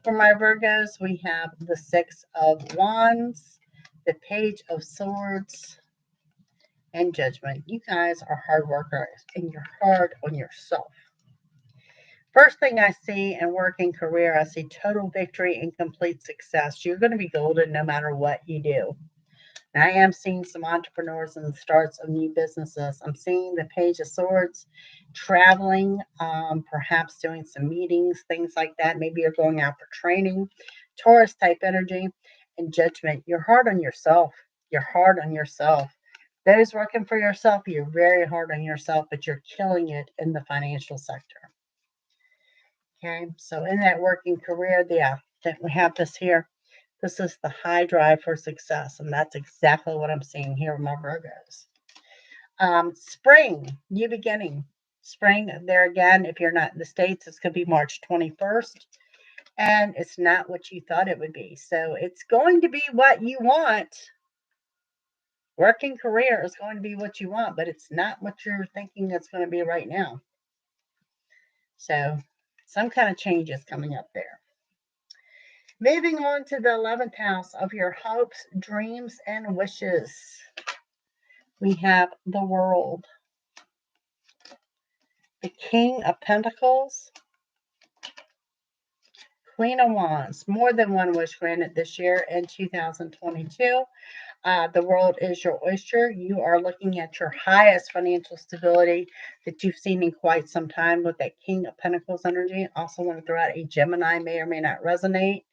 For my Virgos, we have the Six of Wands, the Page of Swords, and Judgment. You guys are hard workers and you're hard on yourself. First thing I see in work and career, I see total victory and complete success. You're going to be golden no matter what you do. I am seeing some entrepreneurs and the starts of new businesses. I'm seeing the Page of Swords, traveling, perhaps doing some meetings, things like that. Maybe you're going out for training. Taurus type energy and Judgment. You're hard on yourself. You're hard on yourself. Those working for yourself, you're very hard on yourself, but you're killing it in the financial sector. Okay, so in that working career, yeah, we have this here. This is the high drive for success, and that's exactly what I'm seeing here with my Virgos. Spring, new beginning. Spring, there again, if you're not in the States, it's going to be March 21st, and it's not what you thought it would be. So it's going to be what you want. Working career is going to be what you want, but it's not what you're thinking it's going to be right now. So some kind of change is coming up there. Moving on to the 11th house of your hopes, dreams, and wishes. We have the World, the King of Pentacles, Queen of Wands. More than one wish granted this year in 2022. The world is your oyster. You are looking at your highest financial stability that you've seen in quite some time with that King of Pentacles energy. Also want to throw out a Gemini, may or may not resonate.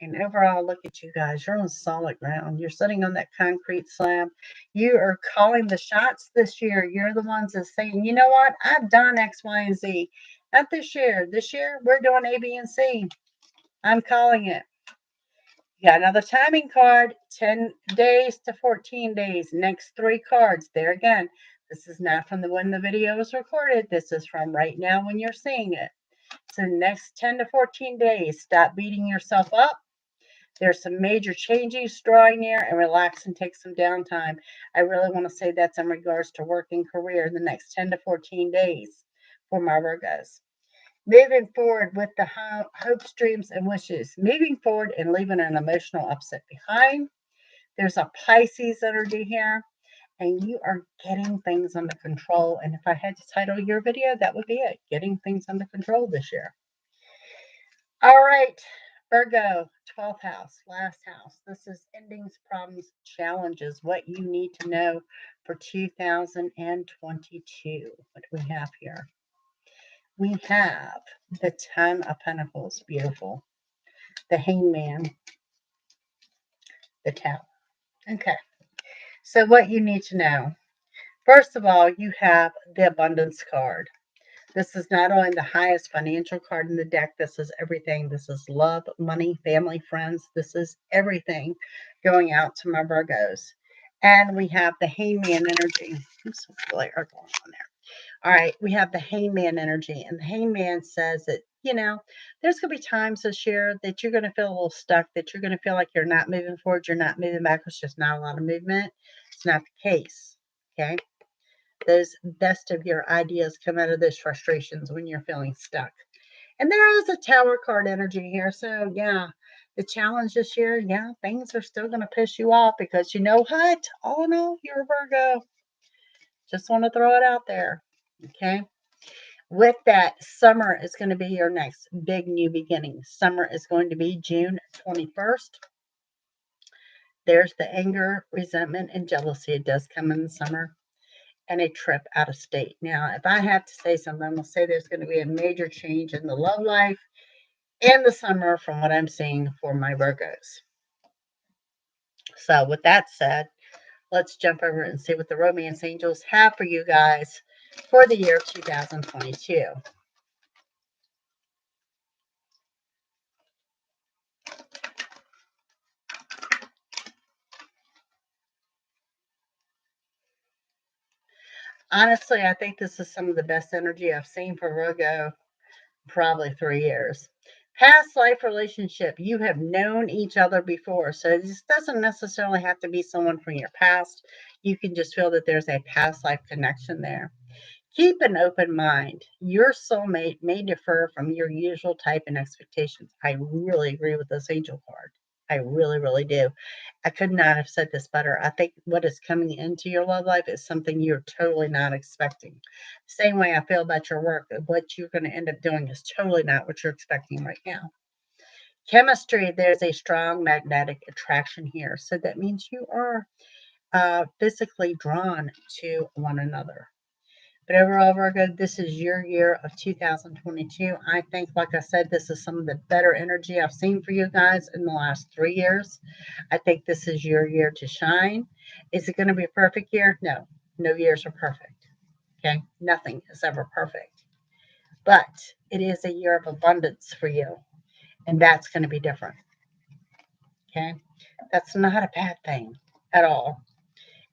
And overall, look at you guys. You're on solid ground. You're sitting on that concrete slab. You are calling the shots this year. You're the ones that's saying, you know what? I've done X, Y, and Z. Not this year. This year, we're doing A, B, and C. I'm calling it. You got another timing card, 10 days to 14 days. Next three cards. There again. This is not from when the video was recorded. This is from right now when you're seeing it. So next 10 to 14 days, stop beating yourself up. There's some major changes drawing near, and relax and take some downtime. I really want to say that's in regards to work and career in the next 10 to 14 days for my Virgos. Moving forward with the hopes, dreams, and wishes. Moving forward and leaving an emotional upset behind. There's a Pisces energy here, and you are getting things under control. And if I had to title your video, that would be it. Getting things under control this year. All right, Virgo, 12th house, last house. This is endings, problems, challenges, what you need to know for 2022. What do we have here? We have the 10 of Pentacles, beautiful. The Hangman, the Tower. Okay, so what you need to know. First of all, you have the Abundance card. This is not only the highest financial card in the deck, this is everything. This is love, money, family, friends. This is everything going out to my Virgos. And we have the Hangman energy. There's some glare going on there. All right, we have the Hangman energy. And the Hangman says that, you know, there's going to be times this year that you're going to feel a little stuck, that you're going to feel like you're not moving forward, you're not moving back. It's just not a lot of movement. It's not the case. Okay. Those best of your ideas come out of those frustrations when you're feeling stuck. And there is a Tower card energy here. So, yeah, the challenge this year, yeah, things are still going to piss you off because you know what? All in all, you're a Virgo. Just want to throw it out there. Okay. With that, summer is going to be your next big new beginning. Summer is going to be June 21st. There's the anger, resentment, and jealousy. It does come in the summer. And a trip out of state. Now, if I have to say something, I'm going to say there's going to be a major change in the love life in the summer from what I'm seeing for my Virgos. So with that said, let's jump over and see what the romance angels have for you guys for the year 2022. Honestly, I think this is some of the best energy I've seen for Virgo probably 3 years. Past life relationship, you have known each other before. So this doesn't necessarily have to be someone from your past. You can just feel that there's a past life connection there. Keep an open mind. Your soulmate may differ from your usual type and expectations. I really agree with this angel card. I really, really do. I could not have said this better. I think what is coming into your love life is something you're totally not expecting. Same way I feel about your work. What you're going to end up doing is totally not what you're expecting right now. Chemistry, there's a strong magnetic attraction here. So that means you are physically drawn to one another. But overall, Virgo, this is your year of 2022. I think, like I said, this is some of the better energy I've seen for you guys in the last 3 years. I think this is your year to shine. Is it going to be a perfect year? No, no years are perfect. Okay, nothing is ever perfect. But it is a year of abundance for you, and that's going to be different. Okay, that's not a bad thing at all.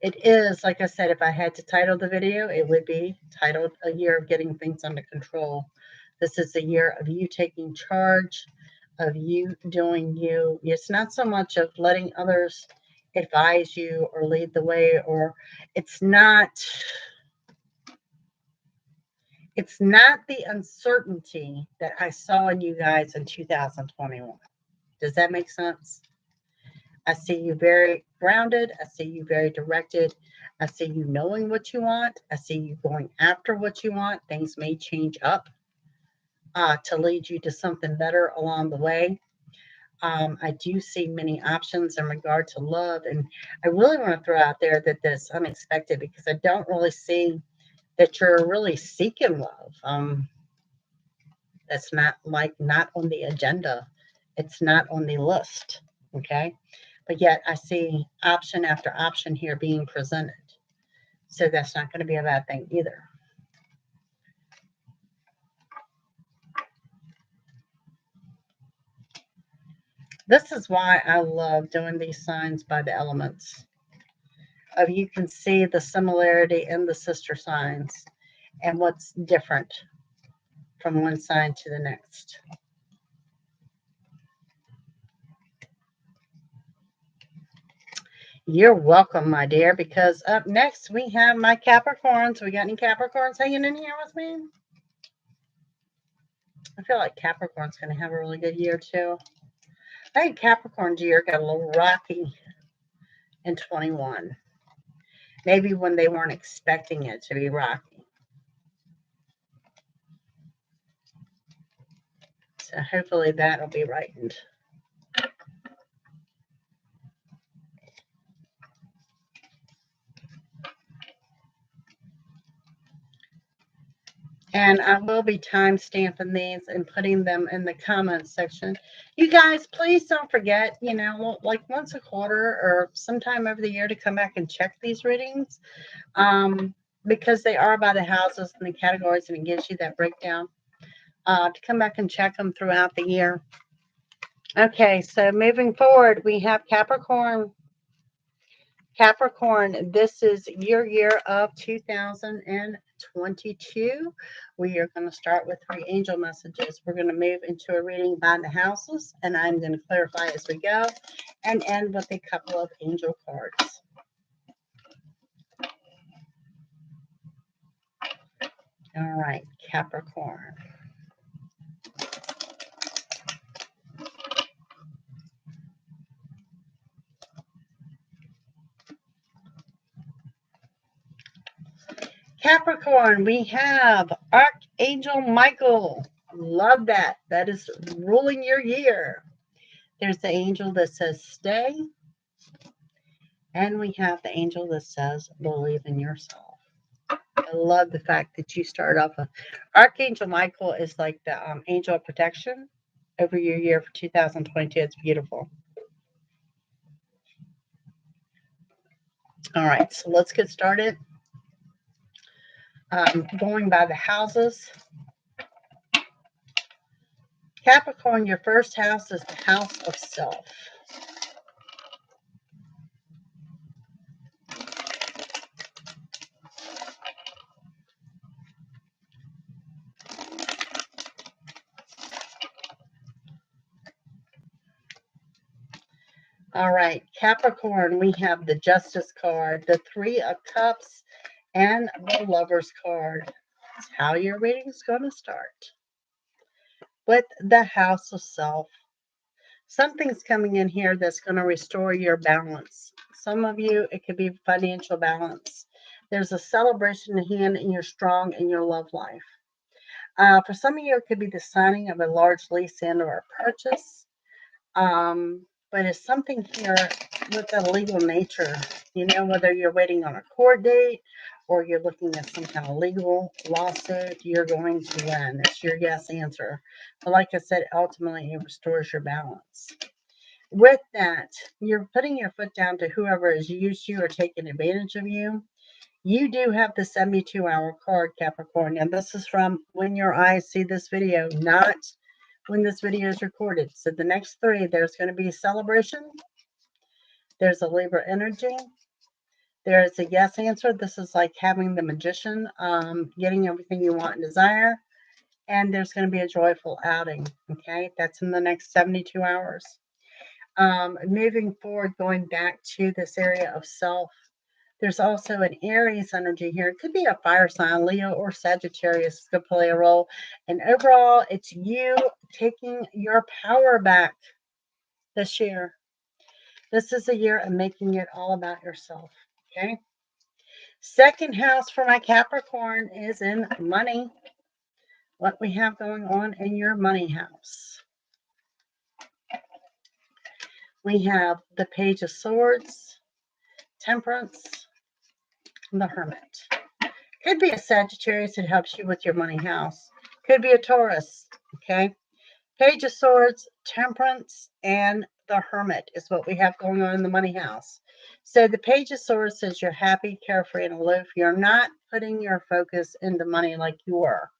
It is, like I said, if I had to title the video, it would be titled A Year of Getting Things Under Control. This is a year of you taking charge, of you doing you. It's not so much of letting others advise you or lead the way, or it's not the uncertainty that I saw in you guys in 2021. Does that make sense? I see you very grounded. I see you very directed. I see you knowing what you want. I see you going after what you want. Things may change up to lead you to something better along the way. I do see many options in regard to love. And I really want to throw out there that this unexpected, because I don't really see that you're really seeking love. That's not on the agenda. It's not on the list. Okay. But yet I see option after option here being presented. So that's not going to be a bad thing either. This is why I love doing these signs by the elements. Of you can see the similarity in the sister signs and what's different from one sign to the next. You're welcome, my dear, because up next we have my Capricorns. We got any Capricorns hanging in here with me? I feel like Capricorn's going to have a really good year too. I think Capricorn's year got a little rocky in 21. Maybe when they weren't expecting it to be rocky. So hopefully that'll be rightened. And I will be time stamping these and putting them in the comments section. You guys, please don't forget, like once a quarter or sometime over the year to come back and check these readings. Because they are by the houses and the categories, and it gives you that breakdown. To come back and check them throughout the year. Okay, so moving forward, we have Capricorn. Capricorn, this is your year of 2022. We are going to start with 3 angel messages. We're going to move into a reading by the houses, and I'm going to clarify as we go and end with a couple of angel cards. All right, Capricorn. Capricorn, we have Archangel Michael. Love that. That is ruling your year. There's the angel that says stay. And we have the angel that says believe in yourself. I love the fact that you start off with Archangel Michael is like the angel of protection over your year for 2022. It's beautiful. All right, so let's get started. Going by the houses. Capricorn, your first house is the house of self. All right, Capricorn, we have the Justice card, the Three of Cups, and the Lover's card. That's how your reading is going to start. With the house of self. Something's coming in here that's going to restore your balance. Some of you, it could be financial balance. There's a celebration in hand and you're strong in your love life. For some of you, it could be the signing of a large lease and or a purchase. But it's something here with a legal nature. You know, whether you're waiting on a court date or you're looking at some kind of legal lawsuit, you're going to win. It's your yes answer. But like I said, ultimately, it restores your balance. With that, you're putting your foot down to whoever has used you or taken advantage of you. You do have the 72-hour card, Capricorn. And this is from when your eyes see this video, not when this video is recorded. So the next three, there's going to be a celebration. There's a Libra energy. There is a yes answer. This is like having the magician, getting everything you want and desire. And there's going to be a joyful outing. Okay, that's in the next 72 hours. Moving forward, going back to this area of self, there's also an Aries energy here. It could be a fire sign, Leo or Sagittarius could play a role. And overall, it's you taking your power back this year. This is a year of making it all about yourself. Okay. Second house for my Capricorn is in money. What we have going on in your money house. We have the Page of Swords, Temperance, and the Hermit. Could be a Sagittarius that helps you with your money house. Could be a Taurus. Okay. Page of Swords, Temperance, and the Hermit is what we have going on in the money house. So the Page of Swords says you're happy, carefree, and aloof. You're not putting your focus into money like you were.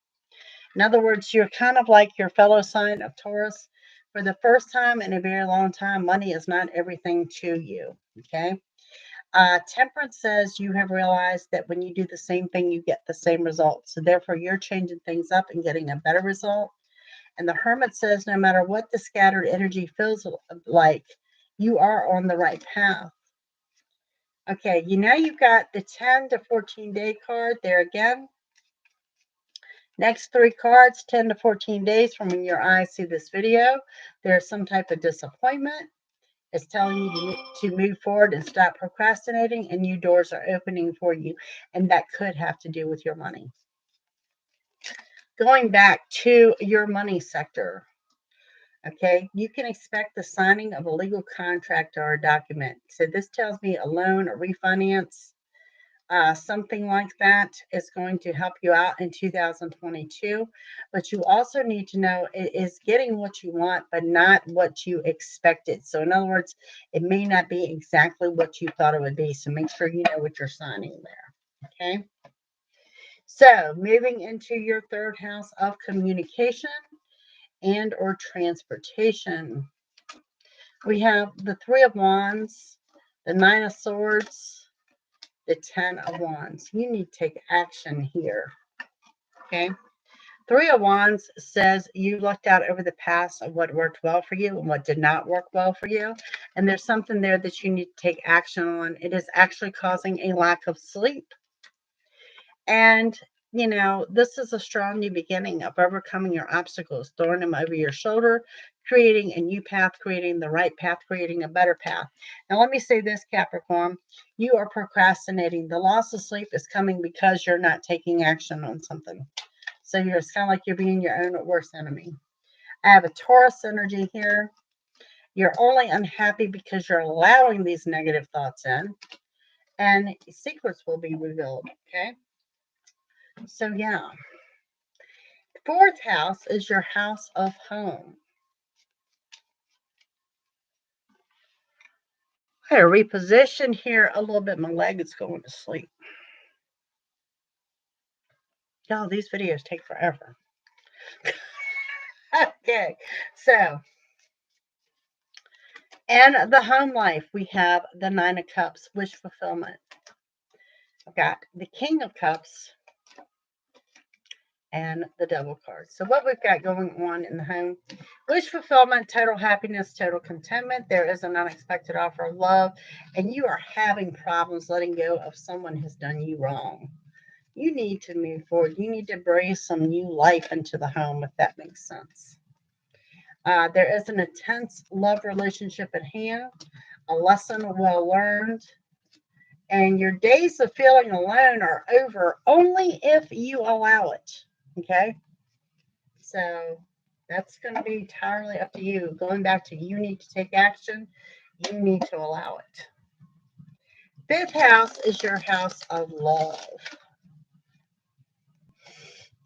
In other words, you're kind of like your fellow sign of Taurus. For the first time in a very long time, money is not everything to you. Okay. Temperance says you have realized that when you do the same thing, you get the same result. So therefore, you're changing things up and getting a better result. And the Hermit says no matter what the scattered energy feels like, you are on the right path. Okay, you know you've got the 10 to 14 day card there again. Next three cards, 10 to 14 days from when your eyes see this video. There's some type of disappointment. It's telling you to move forward and stop procrastinating, and new doors are opening for you. And that could have to do with your money. Going back to your money sector. Okay, you can expect the signing of a legal contract or a document. So this tells me a loan, a refinance, something like that is going to help you out in 2022. But you also need to know it is getting what you want, but not what you expected. So in other words, it may not be exactly what you thought it would be. So make sure you know what you're signing there. Okay. So moving into your third house of communication and or transportation. We have the Three of Wands, the Nine of Swords, the 10 of Wands. You need to take action here. Okay. Three of Wands says you looked out over the past of what worked well for you and what did not work well for you. And there's something there that you need to take action on. It is actually causing a lack of sleep. And, you know, this is a strong new beginning of overcoming your obstacles, throwing them over your shoulder, creating a new path, creating the right path, creating a better path. Now, let me say this, Capricorn, you are procrastinating. The loss of sleep is coming because you're not taking action on something. So it's kind of like you're being your own worst enemy. I have a Taurus energy here. You're only unhappy because you're allowing these negative thoughts in, and secrets will be revealed. Okay. So, yeah. Fourth house is your house of home. I had to reposition here a little bit. My leg is going to sleep. Y'all, these videos take forever. Okay, so in the home life, we have the Nine of Cups, wish fulfillment. I've got the King of Cups and the Devil card. So what we've got going on in the home, wish fulfillment, total happiness, total contentment. There is an unexpected offer of love, and you are having problems letting go of someone who's done you wrong. You need to move forward. You need to bring some new life into the home, if that makes sense. There is an intense love relationship at hand, a lesson well learned, and your days of feeling alone are over only if you allow it. Okay? So that's going to be entirely up to you. Going back to you need to take action, you need to allow it. Fifth house is your house of love.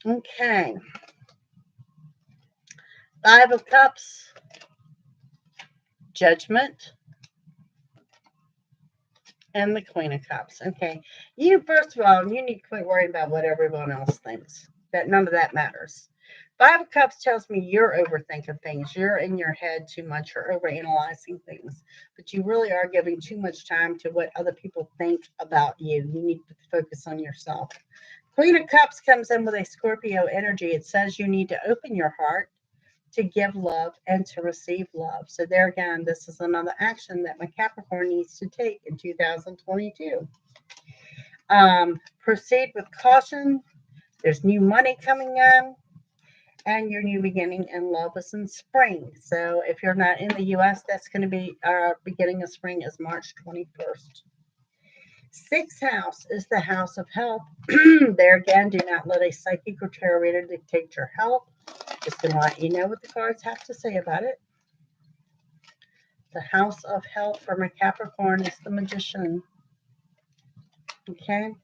Okay. Five of Cups, Judgment, and the Queen of Cups. Okay. You, first of all, you need to quit worrying about what everyone else thinks. That none of that matters. Five of Cups tells me you're overthinking things. You're in your head too much. You're overanalyzing things. But you really are giving too much time to what other people think about you. You need to focus on yourself. Queen of Cups comes in with a Scorpio energy. It says you need to open your heart to give love and to receive love. So there again, this is another action that my Capricorn needs to take in 2022. Proceed with caution. There's new money coming in, and your new beginning in love is in spring. So if you're not in the U.S., that's going to be beginning of spring is March 21st. Sixth house is the house of health. There again, do not let a psychic or tarot reader dictate your health. Just going to let you know what the cards have to say about it. The house of health for my Capricorn is the Magician. Okay.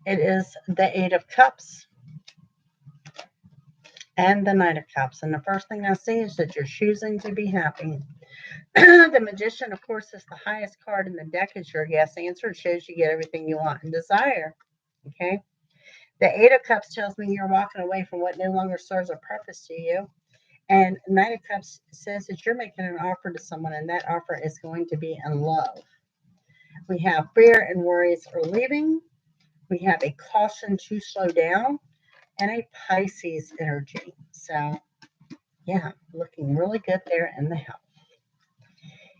It is the Eight of Cups and the Knight of Cups. And the first thing I see is that you're choosing to be happy. The Magician, of course, is the highest card in the deck. Is your yes answer. It shows you get everything you want and desire. Okay. The Eight of Cups tells me you're walking away from what no longer serves a purpose to you. And Knight of Cups says that you're making an offer to someone, and that offer is going to be in love. We have fear and worries are leaving. We have a caution to slow down and a Pisces energy. So, yeah, looking really good there in the health.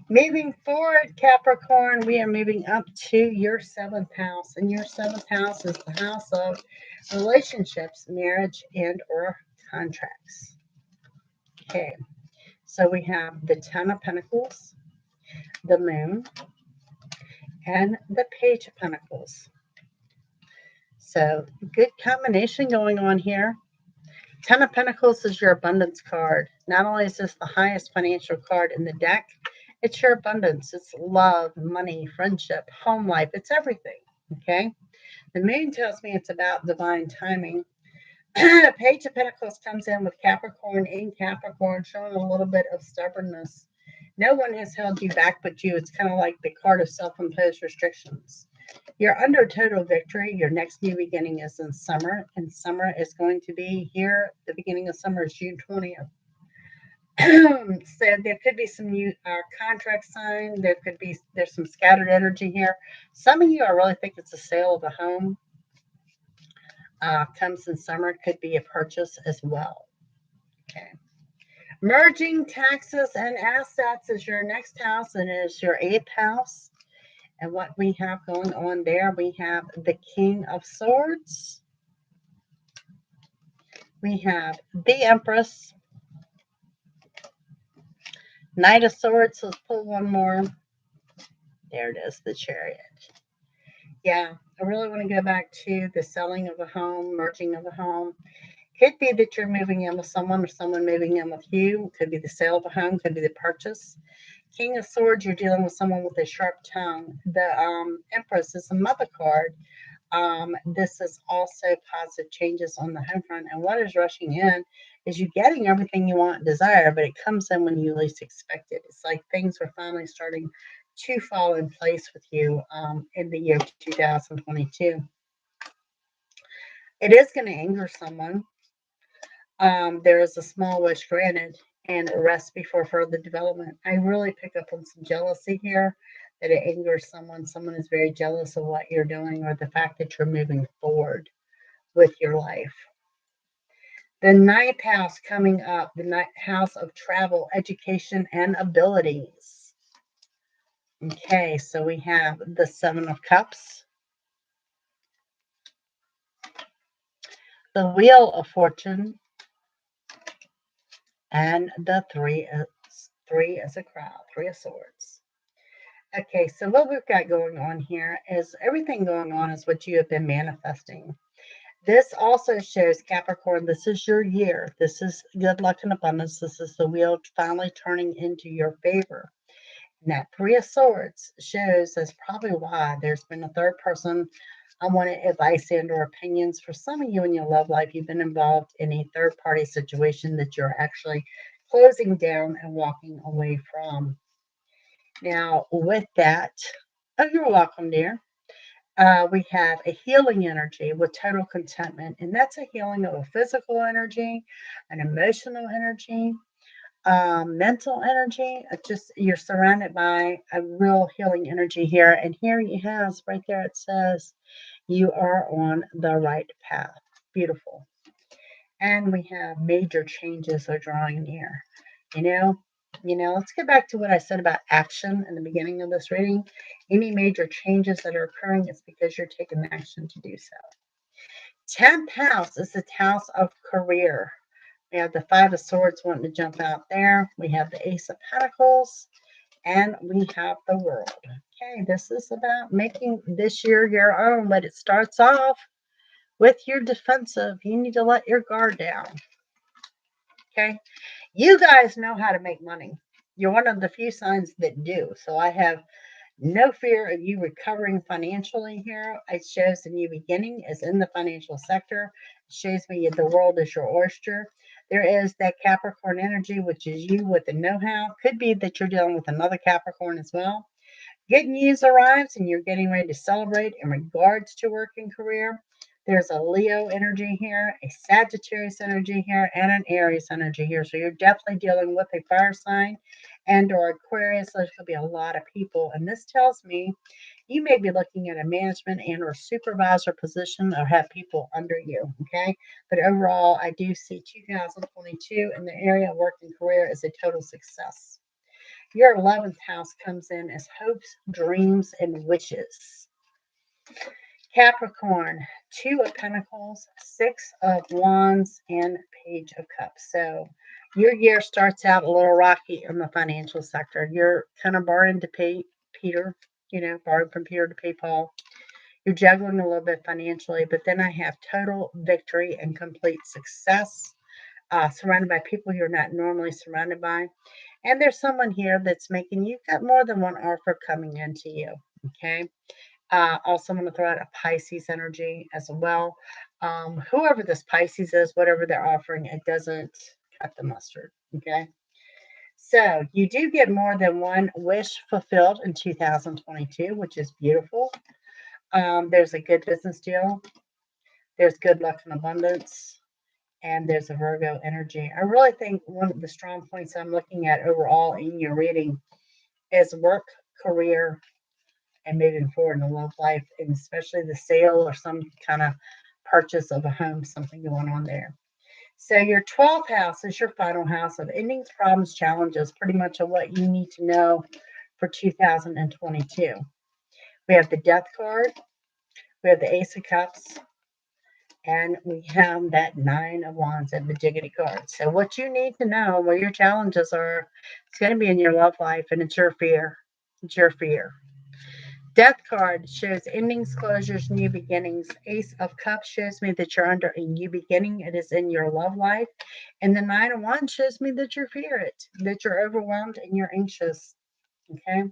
Moving forward, Capricorn, we are moving up to your seventh house. And your seventh house is the house of relationships, marriage, and or contracts. Okay, so we have the Ten of Pentacles, the Moon, and the Page of Pentacles. So good combination going on here. Ten of Pentacles is your abundance card. Not only is this the highest financial card in the deck, it's your abundance. It's love, money, friendship, home life. It's everything. Okay. The Moon tells me it's about divine timing. Page of Pentacles comes in with Capricorn in Capricorn, showing a little bit of stubbornness. No one has held you back but you. It's kind of like the card of self-imposed restrictions. You're under total victory. Your next new beginning is in summer, and summer is going to be here. The beginning of summer is June 20th. So there could be some new contract signed. There's some scattered energy here. Some of you, I really think it's a sale of a home. Comes in summer, could be a purchase as well. Okay. Merging taxes and assets is your next house, and it is your eighth house. And what we have going on there, we have the King of Swords. We have the Empress. Knight of Swords. Let's pull one more. There it is, the Chariot. Yeah, I really want to go back to the selling of a home, merging of a home. Could be that you're moving in with someone or someone moving in with you. Could be the sale of a home. Could be the purchase. King of Swords, you're dealing with someone with a sharp tongue. The Empress is a mother card. This is also positive changes on the home front. And what is rushing in is you getting everything you want and desire, but it comes in when you least expect it. It's like things are finally starting to fall in place with you in the year 2022. It is going to anger someone. There is a small wish granted and a rest before further development. I really pick up on some jealousy here, that it angers someone. Someone is very jealous of what you're doing or the fact that you're moving forward with your life. The ninth house coming up, the ninth house of travel, education, and abilities. Okay, so we have the Seven of Cups, the Wheel of Fortune, and the Three as a crowd, Three of Swords. Okay, so what we've got going on here is everything going on is what you have been manifesting. This also shows Capricorn, this is your year. This is good luck and abundance. This is the wheel finally turning into your favor. And that Three of Swords shows that's probably why there's been a third person. I wanted advice and or opinions. For some of you in your love life, you've been involved in a third party situation that you're actually closing down and walking away from. Now, with that, oh, you're welcome, dear. We have a healing energy with total contentment, and that's a healing of a physical energy, an emotional energy, mental energy. Just you're surrounded by a real healing energy here. And here you have right there, it says you are on the right path. Beautiful. And we have major changes are drawing near. Let's get back to what I said about action in the beginning of this reading. Any major changes that are occurring, it's because you're taking action to do so. 10th house is the house of career. We have the Five of Swords wanting to jump out there. We have the Ace of Pentacles, and we have the World. Okay, this is about making this year your own, but it starts off with your defensive. You need to let your guard down. Okay, you guys know how to make money. You're one of the few signs that do. So I have no fear of you recovering financially here. It shows a new beginning is in the financial sector. It shows me the world is your oyster. There is that Capricorn energy, which is you with the know-how. Could be that you're dealing with another Capricorn as well. Good news arrives and you're getting ready to celebrate in regards to work and career. There's a Leo energy here, a Sagittarius energy here, and an Aries energy here. So you're definitely dealing with a fire sign and or Aquarius. There's going to be a lot of people. And this tells me you may be looking at a management and or supervisor position or have people under you. Okay. But overall, I do see 2022 in the area of work and career as a total success. Your 11th house comes in as hopes, dreams, and wishes. Capricorn, Two of Pentacles, Six of Wands, and Page of Cups. So your year starts out a little rocky in the financial sector. You're kind of borrowing to pay Peter, borrowing from Peter to pay Paul. You're juggling a little bit financially, but then I have total victory and complete success, surrounded by people you're not normally surrounded by. And there's someone here that's making, you've got more than one offer coming into you, okay? Also, I'm going to throw out a Pisces energy as well. Whoever this Pisces is, whatever they're offering, it doesn't cut the mustard, okay? So you do get more than one wish fulfilled in 2022, which is beautiful. There's a good business deal. There's good luck and abundance. And there's a Virgo energy. I really think one of the strong points I'm looking at overall in your reading is work, career, and moving forward in a love life, and especially the sale or some kind of purchase of a home, something going on there. So your 12th house is your final house of endings, problems, challenges, pretty much of what you need to know for 2022. We have the Death card. We have the Ace of Cups. And we have that Nine of Wands and the Jiggity card. So what you need to know where your challenges are, it's going to be in your love life, and it's your fear. It's your fear. Death card shows endings, closures, new beginnings. Ace of Cups shows me that you're under a new beginning. It is in your love life. And the Nine of Wands shows me that you fear it, that you're overwhelmed and you're anxious. Okay.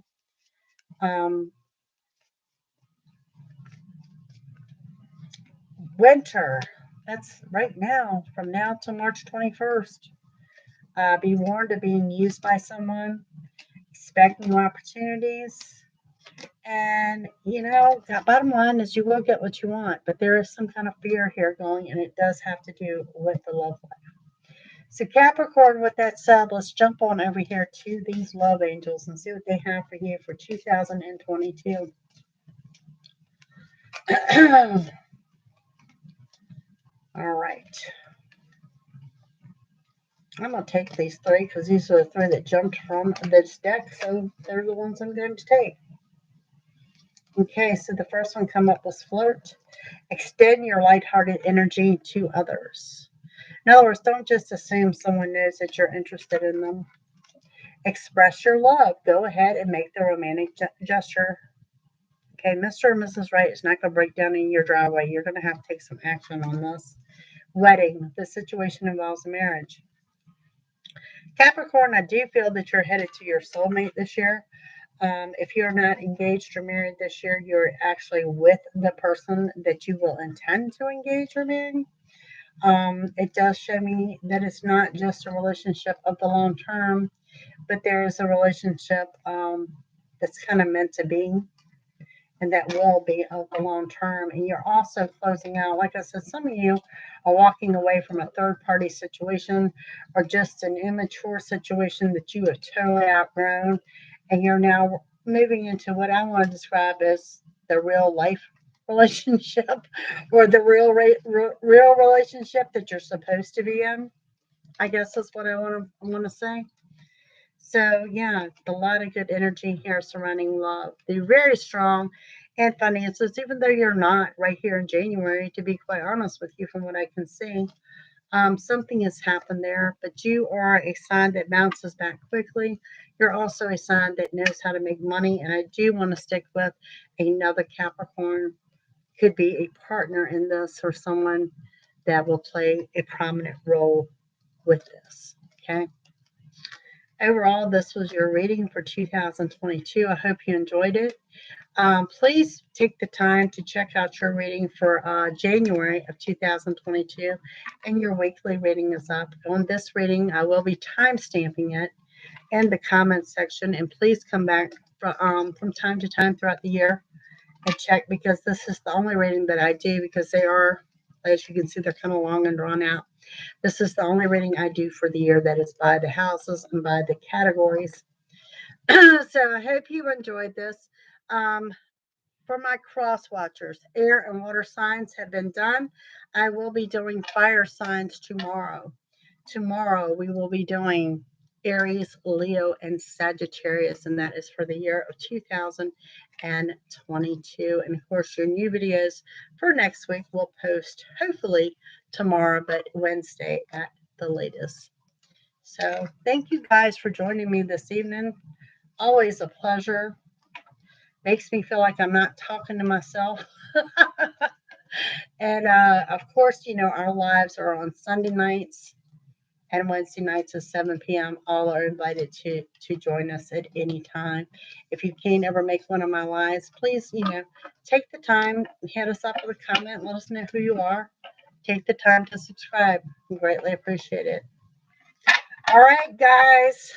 Winter. That's right now, from now to March 21st. Be warned of being used by someone, expect new opportunities. And, you know, the bottom line is you will get what you want, but there is some kind of fear here going, and it does have to do with the love life. So, Capricorn, with that said, let's jump on over here to these love angels and see what they have for you for 2022. All right. I'm going to take these three because these are the three that jumped from this deck, so they're the ones I'm going to take. Okay, so the first one come up was flirt. Extend your lighthearted energy to others. In other words, don't just assume someone knows that you're interested in them. Express your love. Go ahead and make the romantic gesture. Okay, Mr. and Mrs. Right is not going to break down in your driveway. You're going to have to take some action on this. Wedding. The situation involves a marriage. Capricorn, I do feel that you're headed to your soulmate this year. If you're not engaged or married this year, you're actually with the person that you will intend to engage or marry. It does show me that it's not just a relationship of the long term, but there is a relationship that's kind of meant to be, and that will be of the long term. And you're also closing out, like I said, some of you are walking away from a third party situation or just an immature situation that you have totally outgrown, and you're now moving into what I want to describe as the real life relationship or the real relationship that you're supposed to be in. I guess that's what I want to say. So yeah, a lot of good energy here surrounding love. They're very strong and finances, even though you're not right here in January, to be quite honest with you, from what I can see. Something has happened there, but you are a sign that bounces back quickly. You're also a sign that knows how to make money. And I do want to stick with another Capricorn. Could be a partner in this or someone that will play a prominent role with this. Okay. Overall, this was your reading for 2022. I hope you enjoyed it. Please take the time to check out your reading for January of 2022, and your weekly reading is up. On this reading, I will be time stamping it in the comments section, and please come back from time to time throughout the year and check, because this is the only reading that I do, because they are, as you can see, they're kind of long and drawn out. This is the only reading I do for the year that is by the houses and by the categories. So I hope you enjoyed this. For my cross watchers, air and water signs have been done. I will be doing fire signs tomorrow. Tomorrow we will be doing Aries, Leo, and Sagittarius, and that is for the year of 2022. And of course, your new videos for next week will post hopefully tomorrow, but Wednesday at the latest. So thank you guys for joining me this evening. Always a pleasure. Makes me feel like I'm not talking to myself. And of course, you know, our lives are on Sunday nights and Wednesday nights at 7 p.m. All are invited to join us at any time. If you can't ever make one of my lives, please, you know, take the time, hit us up with a comment, let us know who you are. Take the time to subscribe. We greatly appreciate it. All right, guys.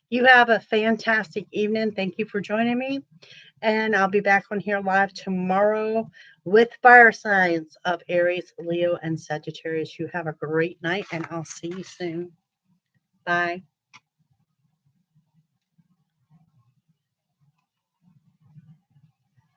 You have a fantastic evening. Thank you for joining me. And I'll be back on here live tomorrow with fire signs of Aries, Leo, and Sagittarius. You have a great night, and I'll see you soon. Bye.